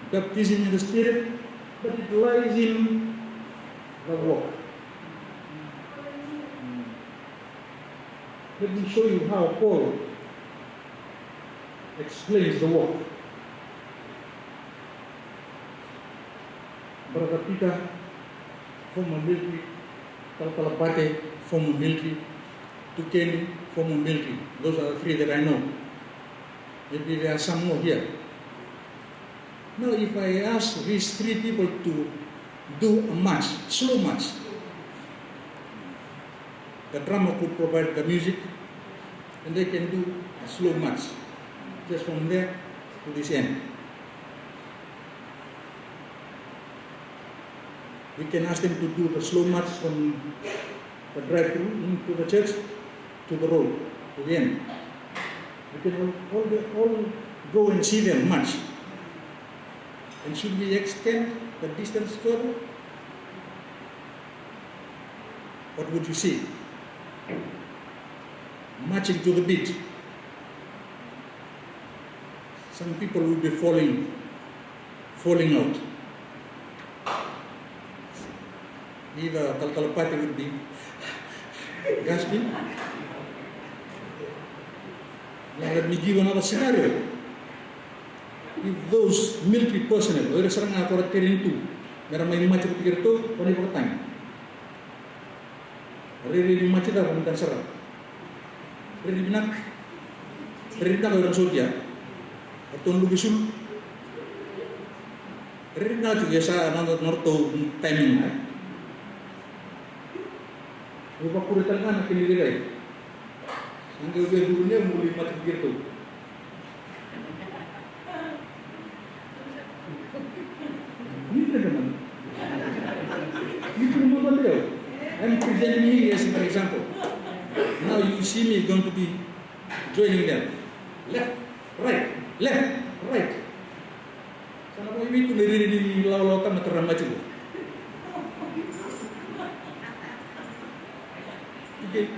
baptism in the Spirit, but it lies in the walk. Let me show you how Paul explains the walk. Brother Peter, former military, Kalapate, former military, Tukeni, former military. Those are the three that I know. Maybe there are some more here. Now, if I ask these three people to do a march, slow march, the drummer could provide the music, and they can do a slow march, just from there to this end. We can ask them to do the slow march from the drive-through into the church to the road, to the end. We can all go and see them march. And should we extend the distance further? What would you see? Marching to the beat. Some people will be falling out. Either Kalkalapati would be gasping. Now let me give another scenario. If those military personnel, Mera may macet pikir tu, pani bertanya. Riri macet apa bukan serap? Riri binak orang Sodia, atau lu bisul. Riri nak juga sa norto timing. Lupa kuritan kan kini riri. Anggal dia dulunya mulai macet pikir tu. Ini teman. Ini cuma dia. I'm presenting you as an example. Now you see me going to be joining them. Left, right, left, right. Sana po itu di law-law na terang macam itu. Okay.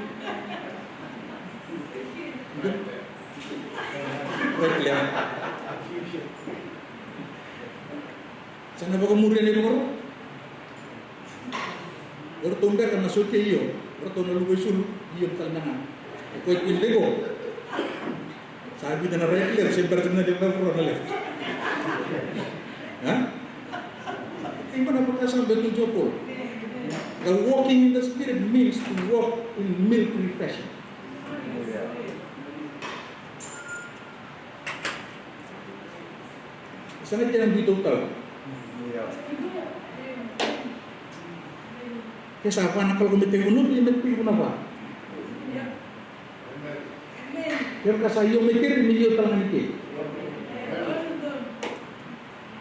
Good. Right, left. Sana po kemudian itu baru. Bertumbuh karena suci iyo, bertumbuh lugu sul iyo kalmana. Ikut lego. Sabi na right left, siyempre na di ba pro na left. Ha? Iba na pagkasang betul jopo. The walking in the spirit means to walk in military fashion. Sangat jangan ditotal. Kesa apa nak kalau komite unut ni mesti guna apa? Yang kasayo mikir milio tangan ini.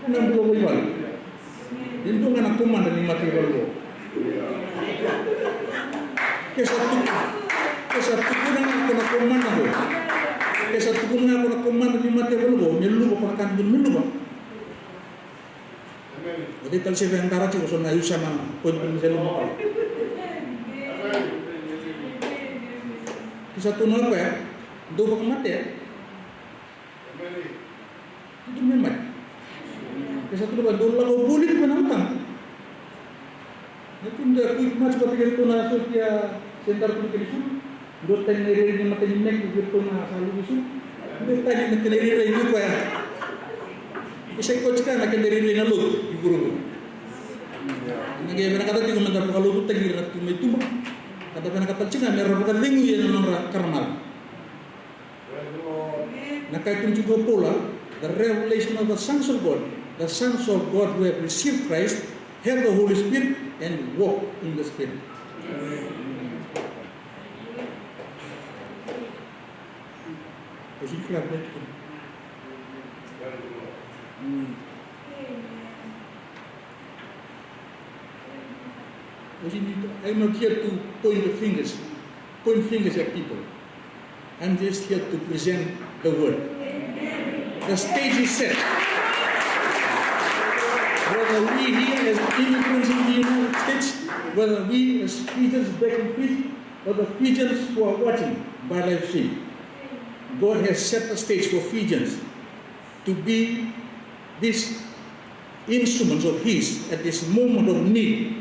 Kan dua bulan. Itu kan aku mana ni mati baru. Kesa tu kan aku nak komanda tu. Kesa tu kan aku nak komanda ni mati baru. Melu apa kan melu ba? Jadi kalau saya antara tu so na usah na pun selo mo. Kisah tu apa ya? Dua mati ya? Itu memang. Kisah tu dua lagu boleh penantang. Itu dah kuih macam apa itu na Sofia sentar tu kelisu. Dua teneri ni mati nek itu na selalu isu. Dua tadi mati teneri itu apa ya? Isai coach kan nak teneri na lu guru. Nagay na kata juga mendapat kalau tu teneri na tu itu. Kata pernah kata Cina merah bukan lingu yang nonra karmal. Nakaitun juga pula the revelation of the sons of God who have received Christ, have the Holy Spirit and walk in the Spirit. Jadi kelak itu. I'm not here to point fingers at people. I'm just here to present the word. The stage is set. Whether we here as immigrants in the United States, whether we as Fijians back in Fiji, or the Fijians who are watching by live stream, God has set the stage for Fijians to be these instruments of His at this moment of need.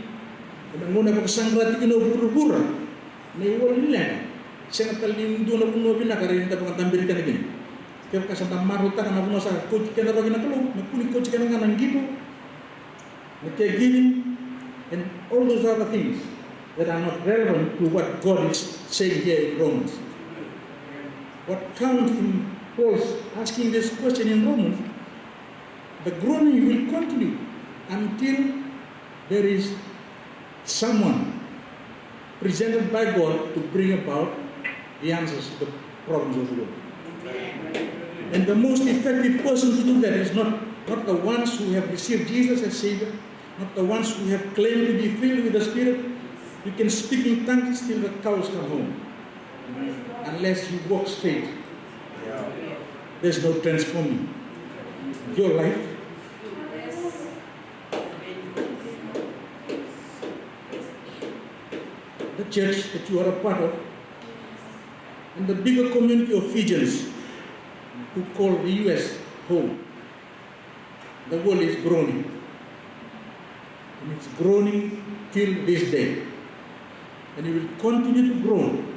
Muna pagkasangrat ino buru-buru, may wala siya natalim doon na puno pinakarin na pagkatambir ka na gini. Kaya kasama maruta ka na puno sa coach ka na pag nakalo, nagpunin coach ka na nga ng gibo, nagkagiving, and all those other things that are not relevant to what God is saying here in Romans. What counts from Paul's asking this question in Romans, the groaning will continue until there is someone presented by God to bring about the answers to the problems of the world. And the most effective person to do that is not the ones who have received Jesus as Savior, not the ones who have claimed to be filled with the Spirit. You can speak in tongues till the cows come home. Unless you walk straight, there's no transforming your life. The church that you are a part of, and the bigger community of Fijians who call the US home. The world is groaning. And it's groaning till this day. And it will continue to groan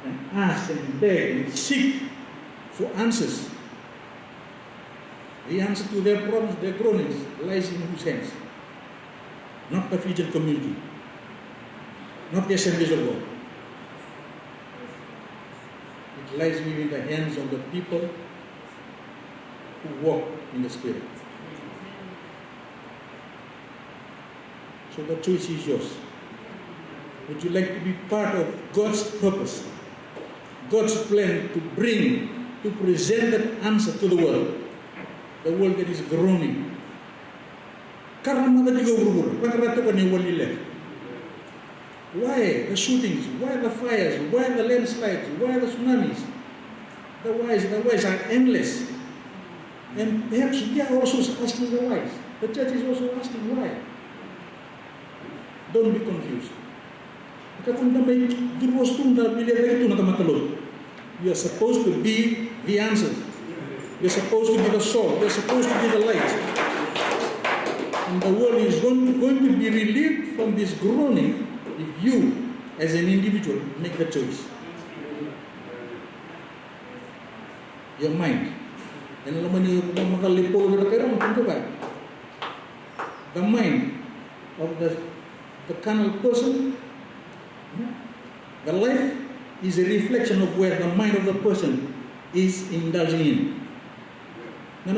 and ask and beg and seek for answers. The answer to their problems, their groanings, lies in whose hands? not the Fijian community, not the Assemblies of God. It lies within the hands of the people who walk in the Spirit. So the choice is yours. Would you like to be part of God's purpose, God's plan to present that answer to the world that is groaning? Karena mata juga berubur, rata-rata kan yang wali left. Why the shootings? Why the fires? Why the landslides? Why the tsunamis? The whys are endless. And perhaps we are also asking the whys. The church is also asking why. Don't be confused. You are supposed to be the answer. You are supposed to be the salt. You are supposed to be the light. And the world is going to be relieved from this groaning if you, as an individual, make the choice. Your mind. The mind of the carnal person, the life is a reflection of where the mind of the person is indulging in. The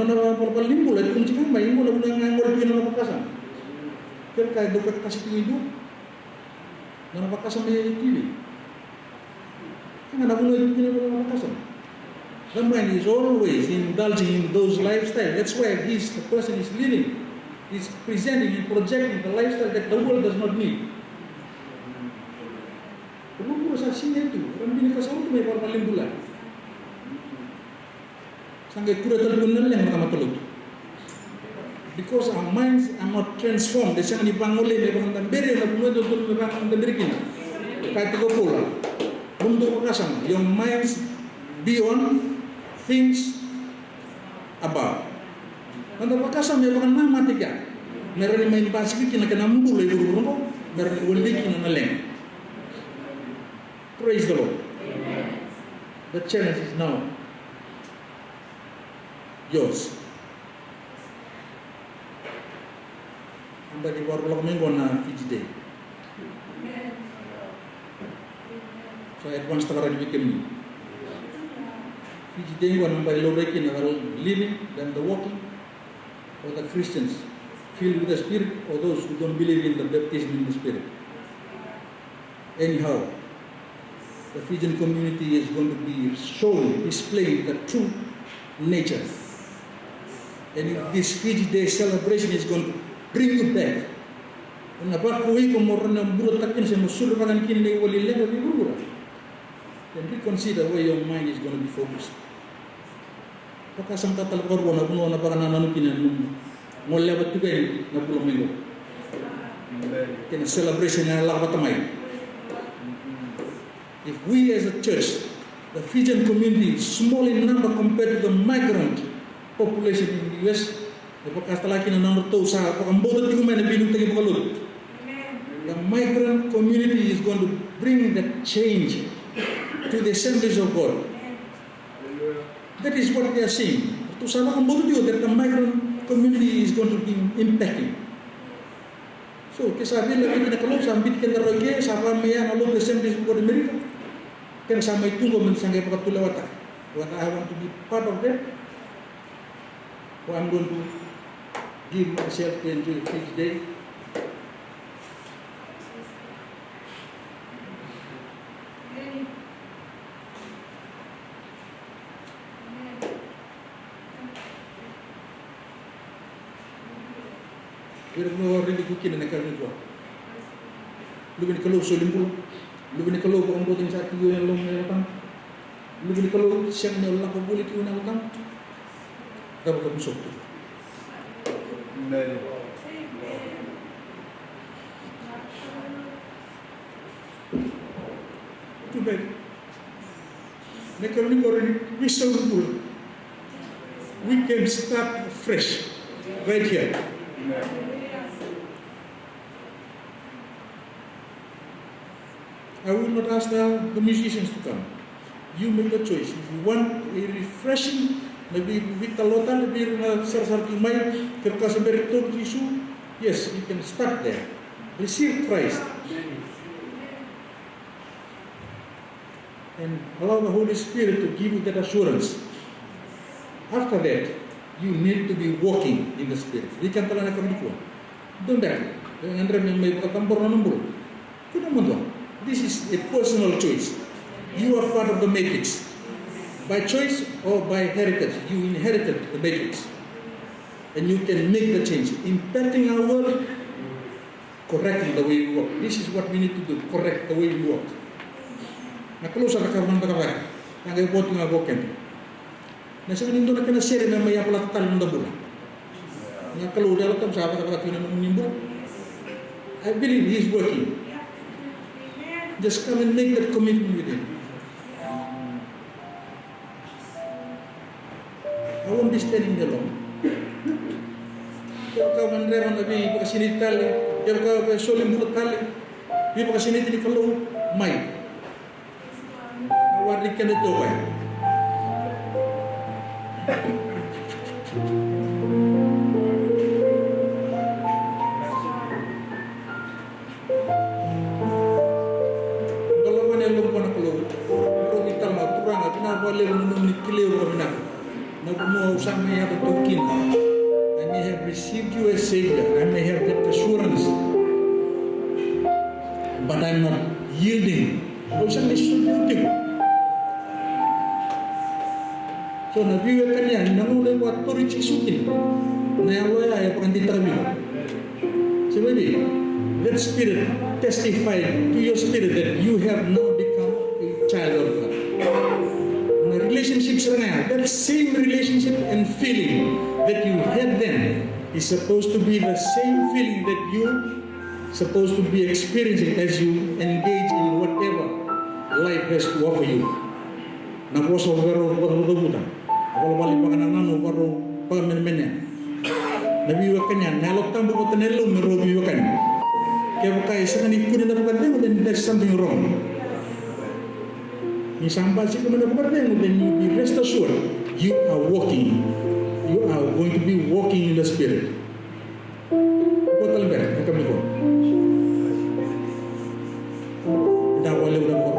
mind is always indulging in those lifestyles. That's why the person is living, is presenting and projecting the lifestyle that the world does not need. Because our minds are not transformed. Your minds beyond things above. Nanda pakasa me baka na matika. Meron may basiki kinakana mbule guru meron wali kinanaleng. Praise the Lord. Amen. The challenge is now yours. Anda di warung minggu na Fiji Day. So at once tagara dibikin. Fiji Day one by Loreki na living than the walking, or the Christians filled with the Spirit, or those who don't believe in the baptism in the Spirit. Anyhow, the Fijian community is going to be showing, displaying the true nature. And if this Fiji Day celebration is going to bring you back, then reconsider where your mind is going to be focused. Celebration. If we as a church, the Fijian community is small in number compared to the migrant population in the US, the migrant community is going to bring that change to the Assemblies of God. That is what they are saying. That the migrant community is going to be impacting. So, kesabi lagi kita kalau sambil kita roge, sama meya nalu Assemblies of God America, kan sama itu gomen sangai pakatula watak. What I want to be part of that. So I'm going to give myself to enjoy each day. We're going to cook in the current world. Lubin kalau solimbu, lubin kalau kung buting sa tiyo yang long meron, lubin kalau siyang nyolang kabulit yung nangutang, dapat kami sokto. Too bad. Nekaroon ko rin wisdom. We can start fresh right here. I will not ask the musicians to come. You make the choice. If you want a refreshing, maybe with the lotal, maybe sarsar tumay, kertas berito isu, yes, you can start there. receive Christ, and allow the Holy Spirit to give you that assurance. After that, you need to be walking in the Spirit. Ikan telah nak kami kuat. Don't that. Dengan rem yang may bertambur na nombor. Kuda mo to. This is a personal choice. You are part of the matrix. By choice or by heritage, you inherited the matrix. And you can make the change. Impacting our world, correcting the way we walk. This is what we need to do. Correct the way we walk. Nakulusa ka kaman bakabak. Yang ay bot nga boken. Nasa kanin doon na kinasiri na may apalatal ng dabula. Nga kaluda lang tam sabi kapag yun ang nimbo. I believe he is working. Just come and make that commitment with him. I won't be standing there long. Kaya kau manreman na bi pagkasinit tali, kaya kau solim mulut tali, bi pagkasinit ni kalau may. Nawarik ka na ito kaya. Kalau mana yang lupa nak kalau, kalau kita mau turang, kenapa lewat menunggu kileu kami nak? Nak mau usang may have token. I may have received you as Savior. I may have that assurance, but I'm not yielding. Usang may sunutin. So nabiwakan yan, nangulay mo at turich isukin. Nayawaya ay pagandi termin. So maybe that spirit testified to your spirit that you have now become a child of God. The relationships na that same relationship and feeling that you had then is supposed to be the same feeling that you supposed to be experiencing as you engage in whatever life has to offer you. Naposo pero berlubutan. Kalau balik pagananan baru pagamennya. Nabiwakan yan. Nalok tambo ko tanelo merobiwakan. Kaya kaya sa kanil kunin na pagkatemo, then there's something wrong. Isang basi ko na pagkatemo, then you be rest assured you are walking. You are going to be walking in the Spirit. Total better. Kami ko. Dawal udah ko.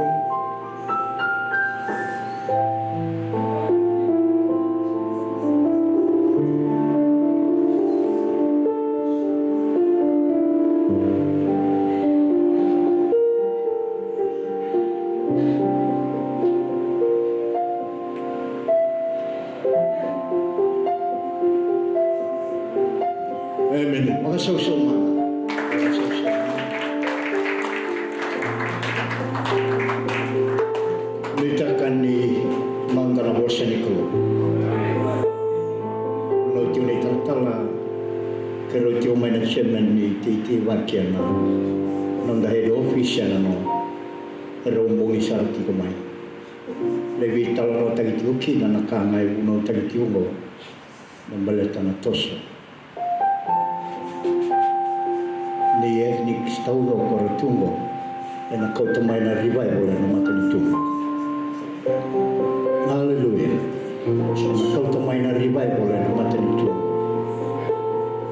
Amen. Makasawsaw mga. Nitakan ni Mangkana Bosa Nikolo. Lo tiunay tantala kero tiyo may nagsiyaman ni Titi Wakya na nang dahil office na no erombong isarti kumay. Lewi tala no tagitiuki na nakangay uno tagitiungo ng baleta na toso. Ni ethnic stauro korotungo na kautamay na revival na matanitungo. Hallelujah. Kautamay na revival na matanitungo.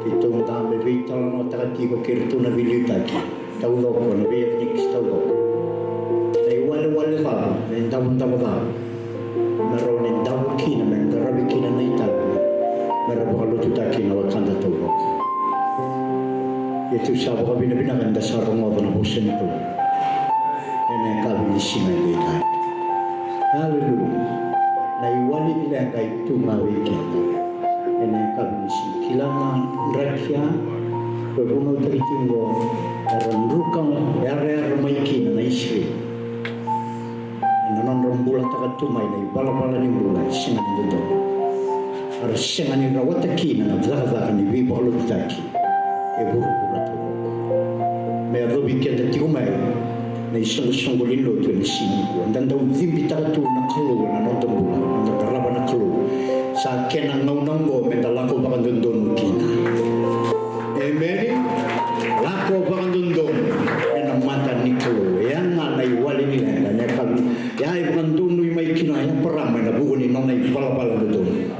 Itong dami vital na takati ko kirto na bilitaki. Tauro ko na ethnic stauro. Na iwala-wala ka, na indam-dam ka. Naroon indam kina, na garabi kina na itago. Meron ka lututaki na wakanda tauro. Itu siapa kami nabi nak anda sarung apa nak bosan itu, ini kami di sini kita. Haleluya. Naiwali ila kay tumawi kita. Ini kami di sini. Kilama rakyat, beruno teritinggo, randukang area rumaikin na isri. Nanon rambulan takat tumay na ibala-bala ni bulay singan dito. Harus singan ni rawataki na nagzakazakan ni bibalo taki. Eburu-buru may adobikin na tiumay na isang sanggolin lo ito ni sinigo. Ang daw zimbita ito na kalo na notambula, ang nakaraba na kalo. Sa akin ang naunanggo, may talako baka dundon kina. Amen? Lako baka dundon, yan ang mata ni kalo. Yan nga naiwali nila. Yan kami, yan ibang dunoy may kinaya paramay na buo ni nang naipalapala doon.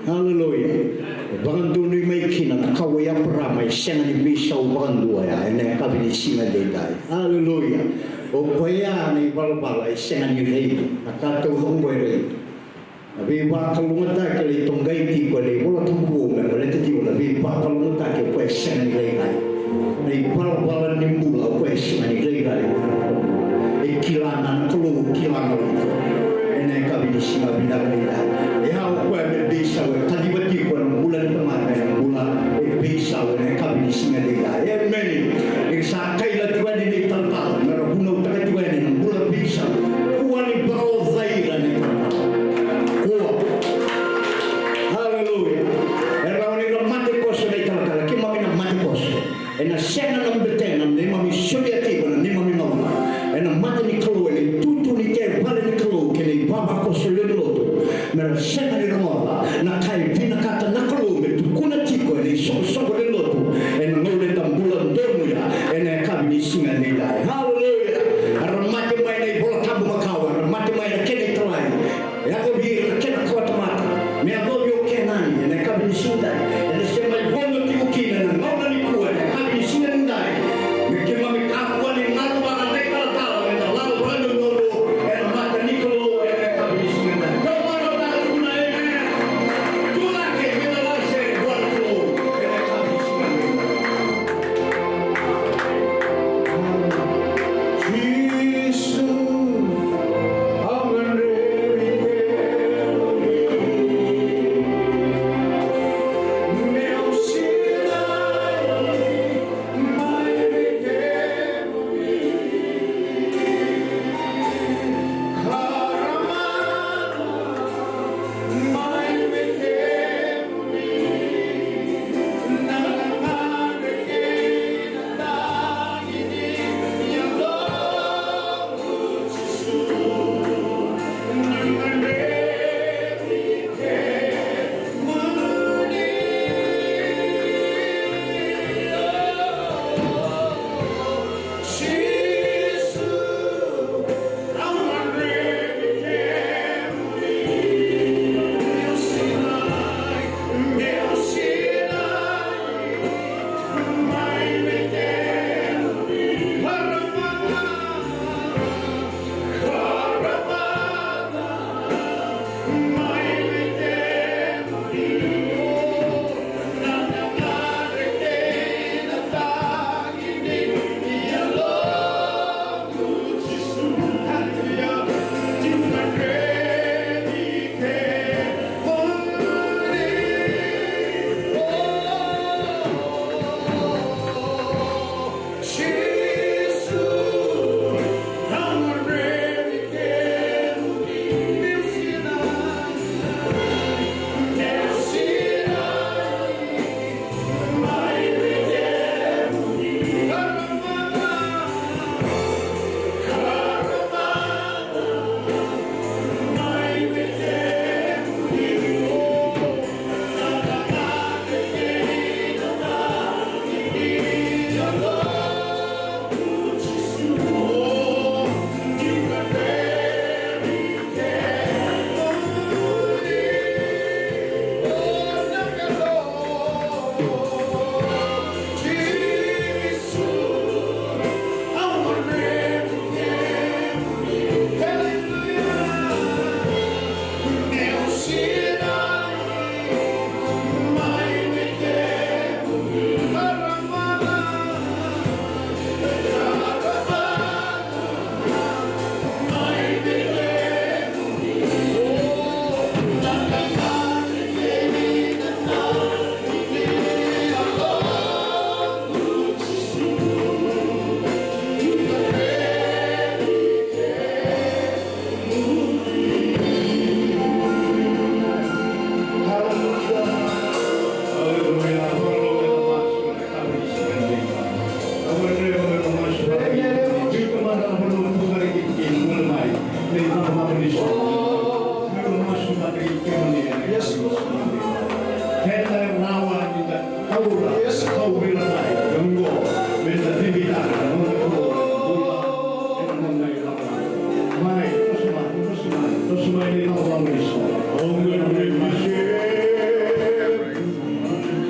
Hallelujah. Baka dunoy may kinaya. kawe ya prama senga ni bisa ubandua ya ene kabini singa dai. Haleluya. O koya ni balbala senga ni rei nakata hongo rei. Nabi ba kalungata ke le tongai ti ko le bola tumbu me le ti ko nabi ba kalungata ke ko senga ni rei dai. Ni balbala ni mula ko senga ni rei dai. E kilana kulu kilana ko. Ene kabini singa bidang dai. Ya ko me bisa we kadibati ko bulan pemana bulan bisa we kabini singa dai. Amen. Isa kaila tuani ni tantal mero huno taka tuani ni bulan bisa kuani bro zaira ni tantal. Kuwa. Haleluya. Era oni mate koso ni tantal ki mami na mate koso. Ena sena na mbetena ni mami sovieti ko ni mami no. Ena mate ni klo ni tutu ni ke pale ni klo ke ni baba koso le loto. Mero sena ni romola na kai vina kata na klo me tukuna tiko ni so le loto. Ena no le tambulan domu ya ena kabini singa ni dai. Haleluya. Ramate mai nei bola tabu makawa, ramate mai na kene trai. Ya ko bi na kena ko tamata. Me ado yo kenani ena kabini singa. Ena sema bono tiko kina na ngona ni kuwa kabini singa ni dai. Me kema me kapwa ni ngalo bana nei kala tala ena lalo brando ngoro ena mata nikolo ena kabini singa dai. Ko mano ta kuna ena. Tula ke me na la se bola ko ena kabini singa dai.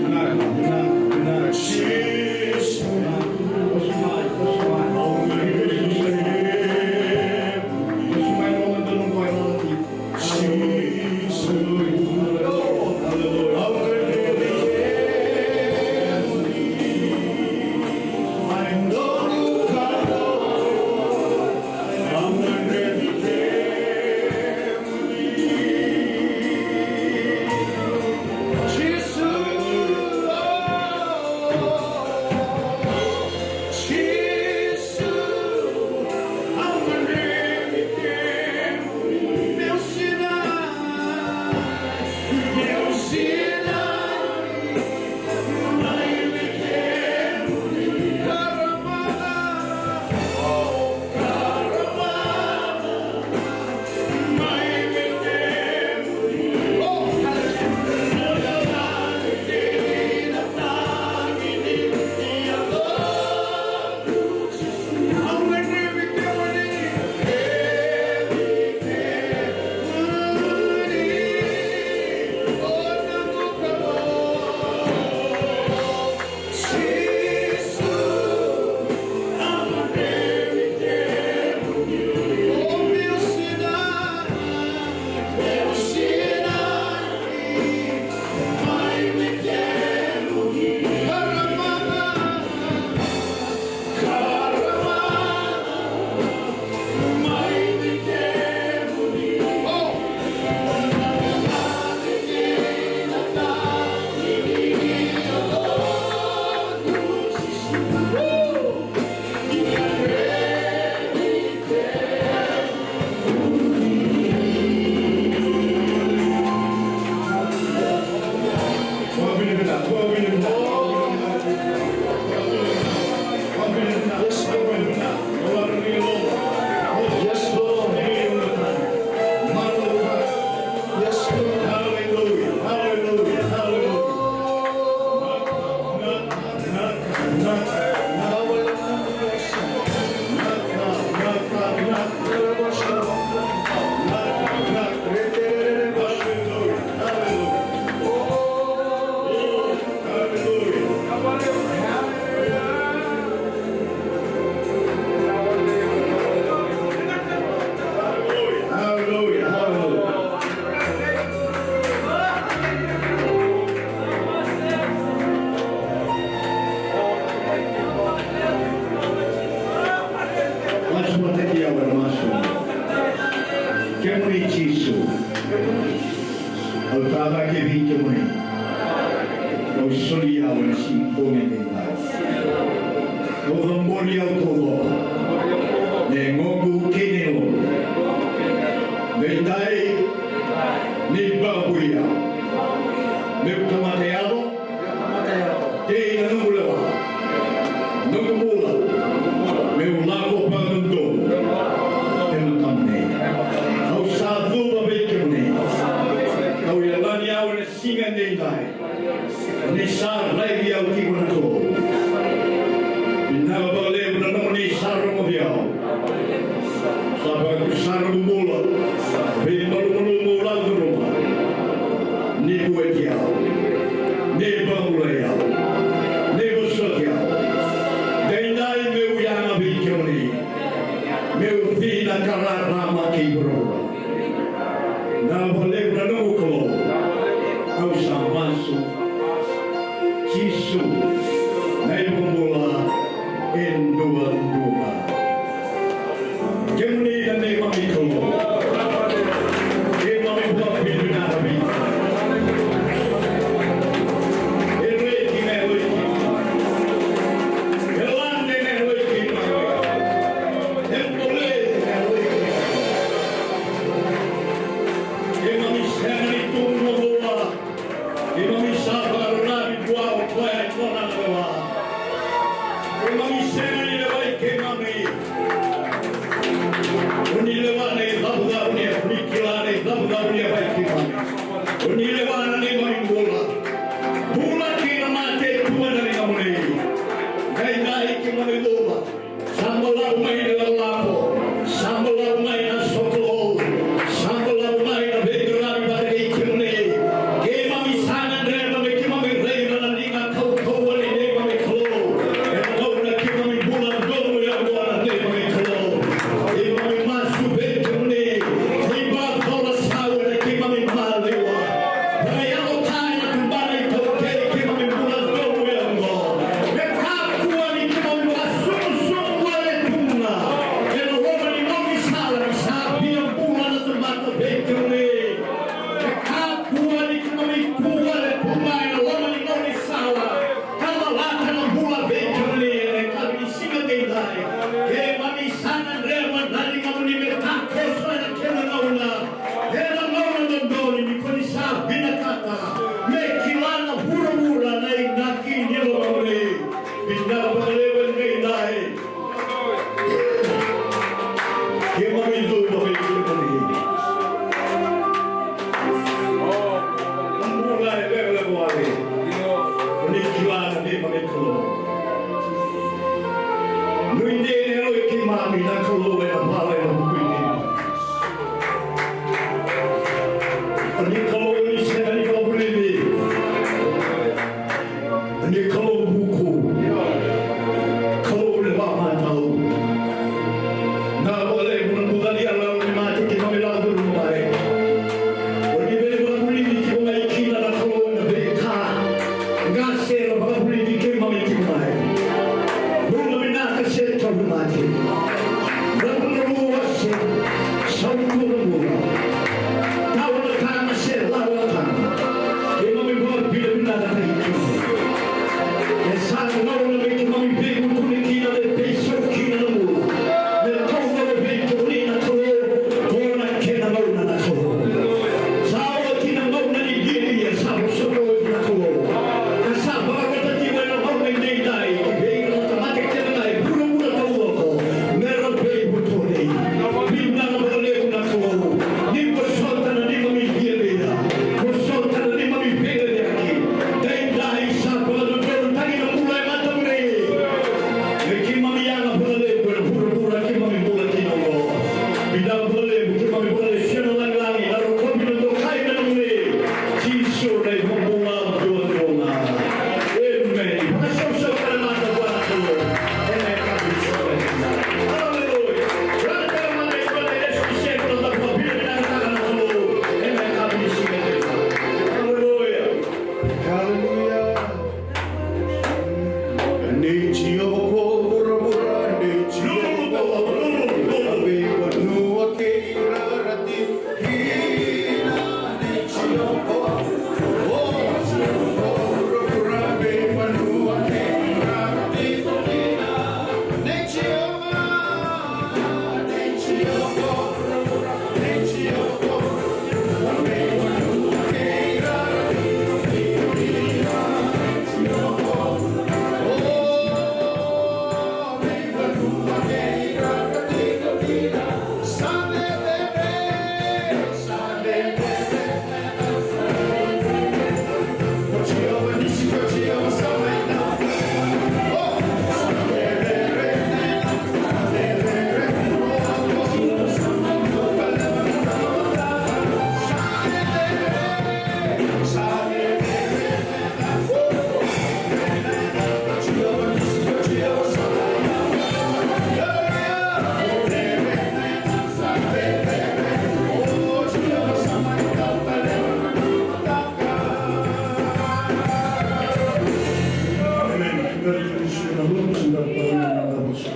Nah, Hey,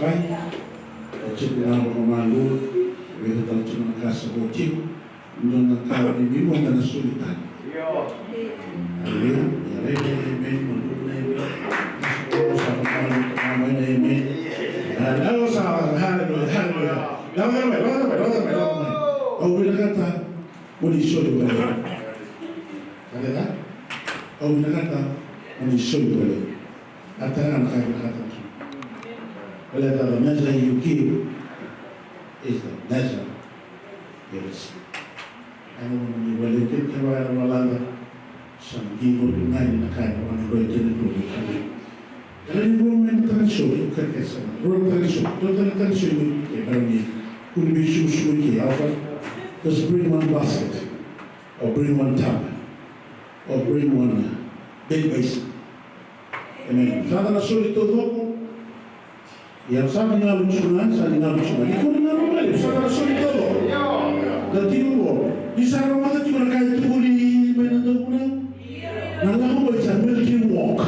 vai. O tipo na comando, eu estou tendo uma casa com o tipo, não na cara de mim, mas na solitária. Ali, bem, the measure you give is the measure you receive. And when you get to Malanda, some people do not in the kind of one going to the and Roman tradition, you can get some Roman tradition, total tradition, you could be shoes with the alpha, just bring one basket, or bring one tub, or bring one big basin. Amen. Sada na soli todo, yang sada na lucunan, sada na lucunan. Ikaw na naman, sada na soli todo. Dati mo, isa na mga tiyo na kahit tuli, may nandun na. Nalaman mo, it's a milky walk.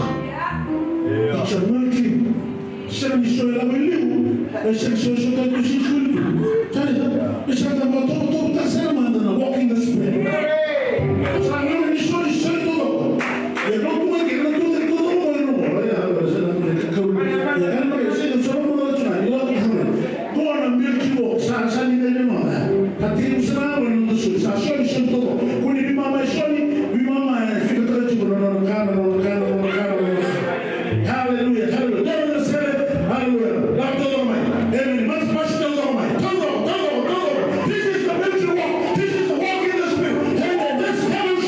It's a milky. Siya ni Soy la may liw, ay siya so tayo si Soy. Sada, isa na mga top ta sa naman na walking the spirit. Sa naman ni Soy todo. E non tu che non tu del todo no, buona milky walk, sa ni delle mani. Tati usana non so, sa Soy todo. Quindi mi mamma è figlio tra di loro, non Hallelujah, hallelujah. Don't say hallelujah. Not todo mai. Amen. Mas todo mai. Todo. This is the milky walk. This is the walk in the spirit. Amen. This heaven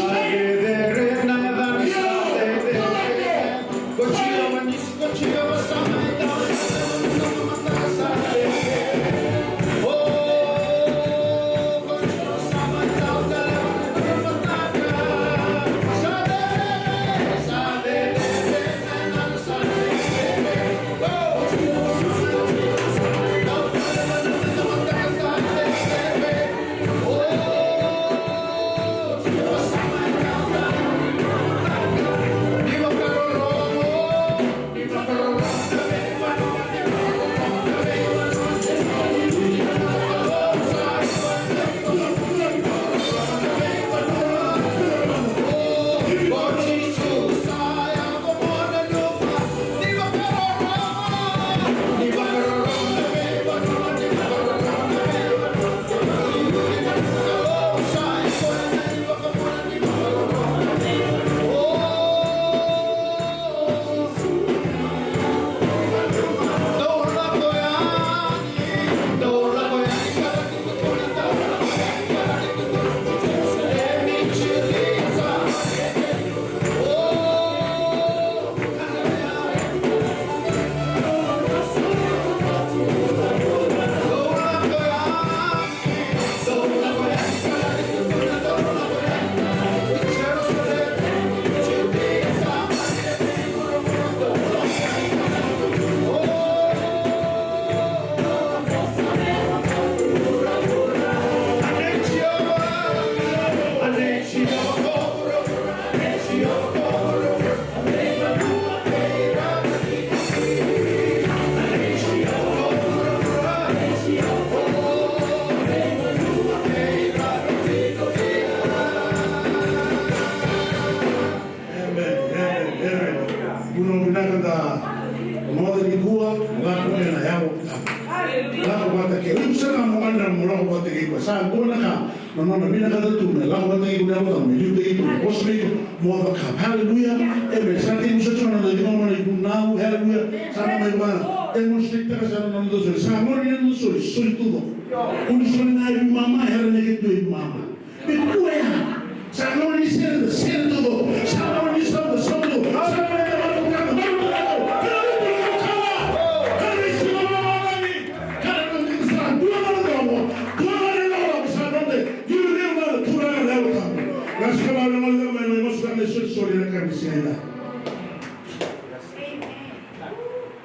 Hallelujah. Amen. Santi muso na ndio mama ni kunao. Hallelujah. Sana mama. Demonstrate sana na ndio. Sana ni ndio soli tudo. Unisoni na mama hela ni kitu mama. Bikuya. Sana ni sere tudo. Sana ni sodo. Sana ni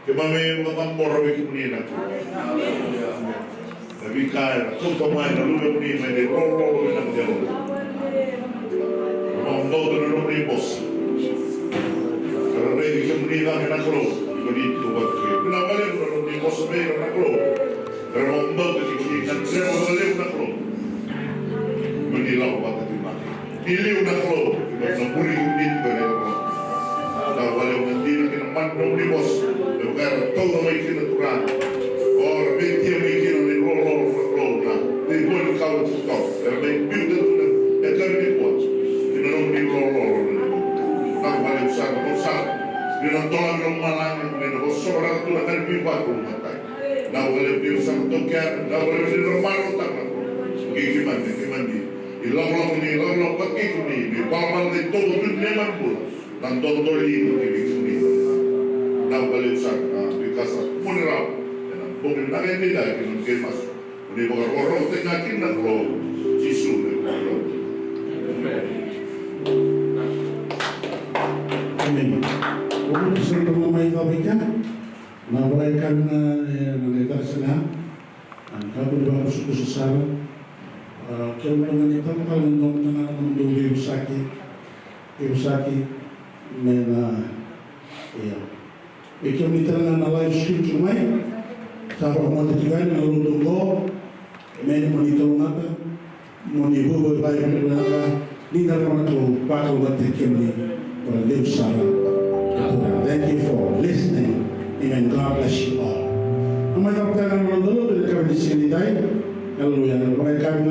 che mame mamborro che punina la vicaya tutto mai la luce punina e rollo che non devo non dodo non mi boss per re che punina che na colo con il tuo che una vale non mi posso bere una clone. Però un modo di chi non serve a lei una clone. Quindi la ho fatta di mano. Di lì una clone, che non pure un dito per la clone. Da vale una dina che non manca un riposo. Devo fare tutto mai che naturale. Ora, metti a me che non è loro una clone. Devi poi il cavolo di stop. Per me più di una e termine qua. Che non è loro. Non vale usare, non sa. Che non tolgo un malanno, che non posso sovrare tu la per più quattro una taglia. Non volevo più toccare, non volevo più normale un taglia. Che mandi. Il lavoro perché finì, il palma di tutto più ne manco. Non tolgo lì, che finì. Non volevo usare, di casa, morirà. Come una vendita che non c'è más. Volevo che tenga chi non lo ci sulle. Amen. Untuk sebelum memulai topiknya, menguraikan mengenai sana, kami berdoa besar. Kemudian itu kalau menunggu Iwasaki, mena, ya. Ikan mitra na live stream cumai, sahabat mau dijual menurut lo, mena monitor nata, monibu berbagai berbagai, di dalam itu bakal bertikim ni. Thank you for listening. Amen. God bless you all. Ang may kapatagan ng mga dulu, kami di sini tayo. Hallelujah. Mereka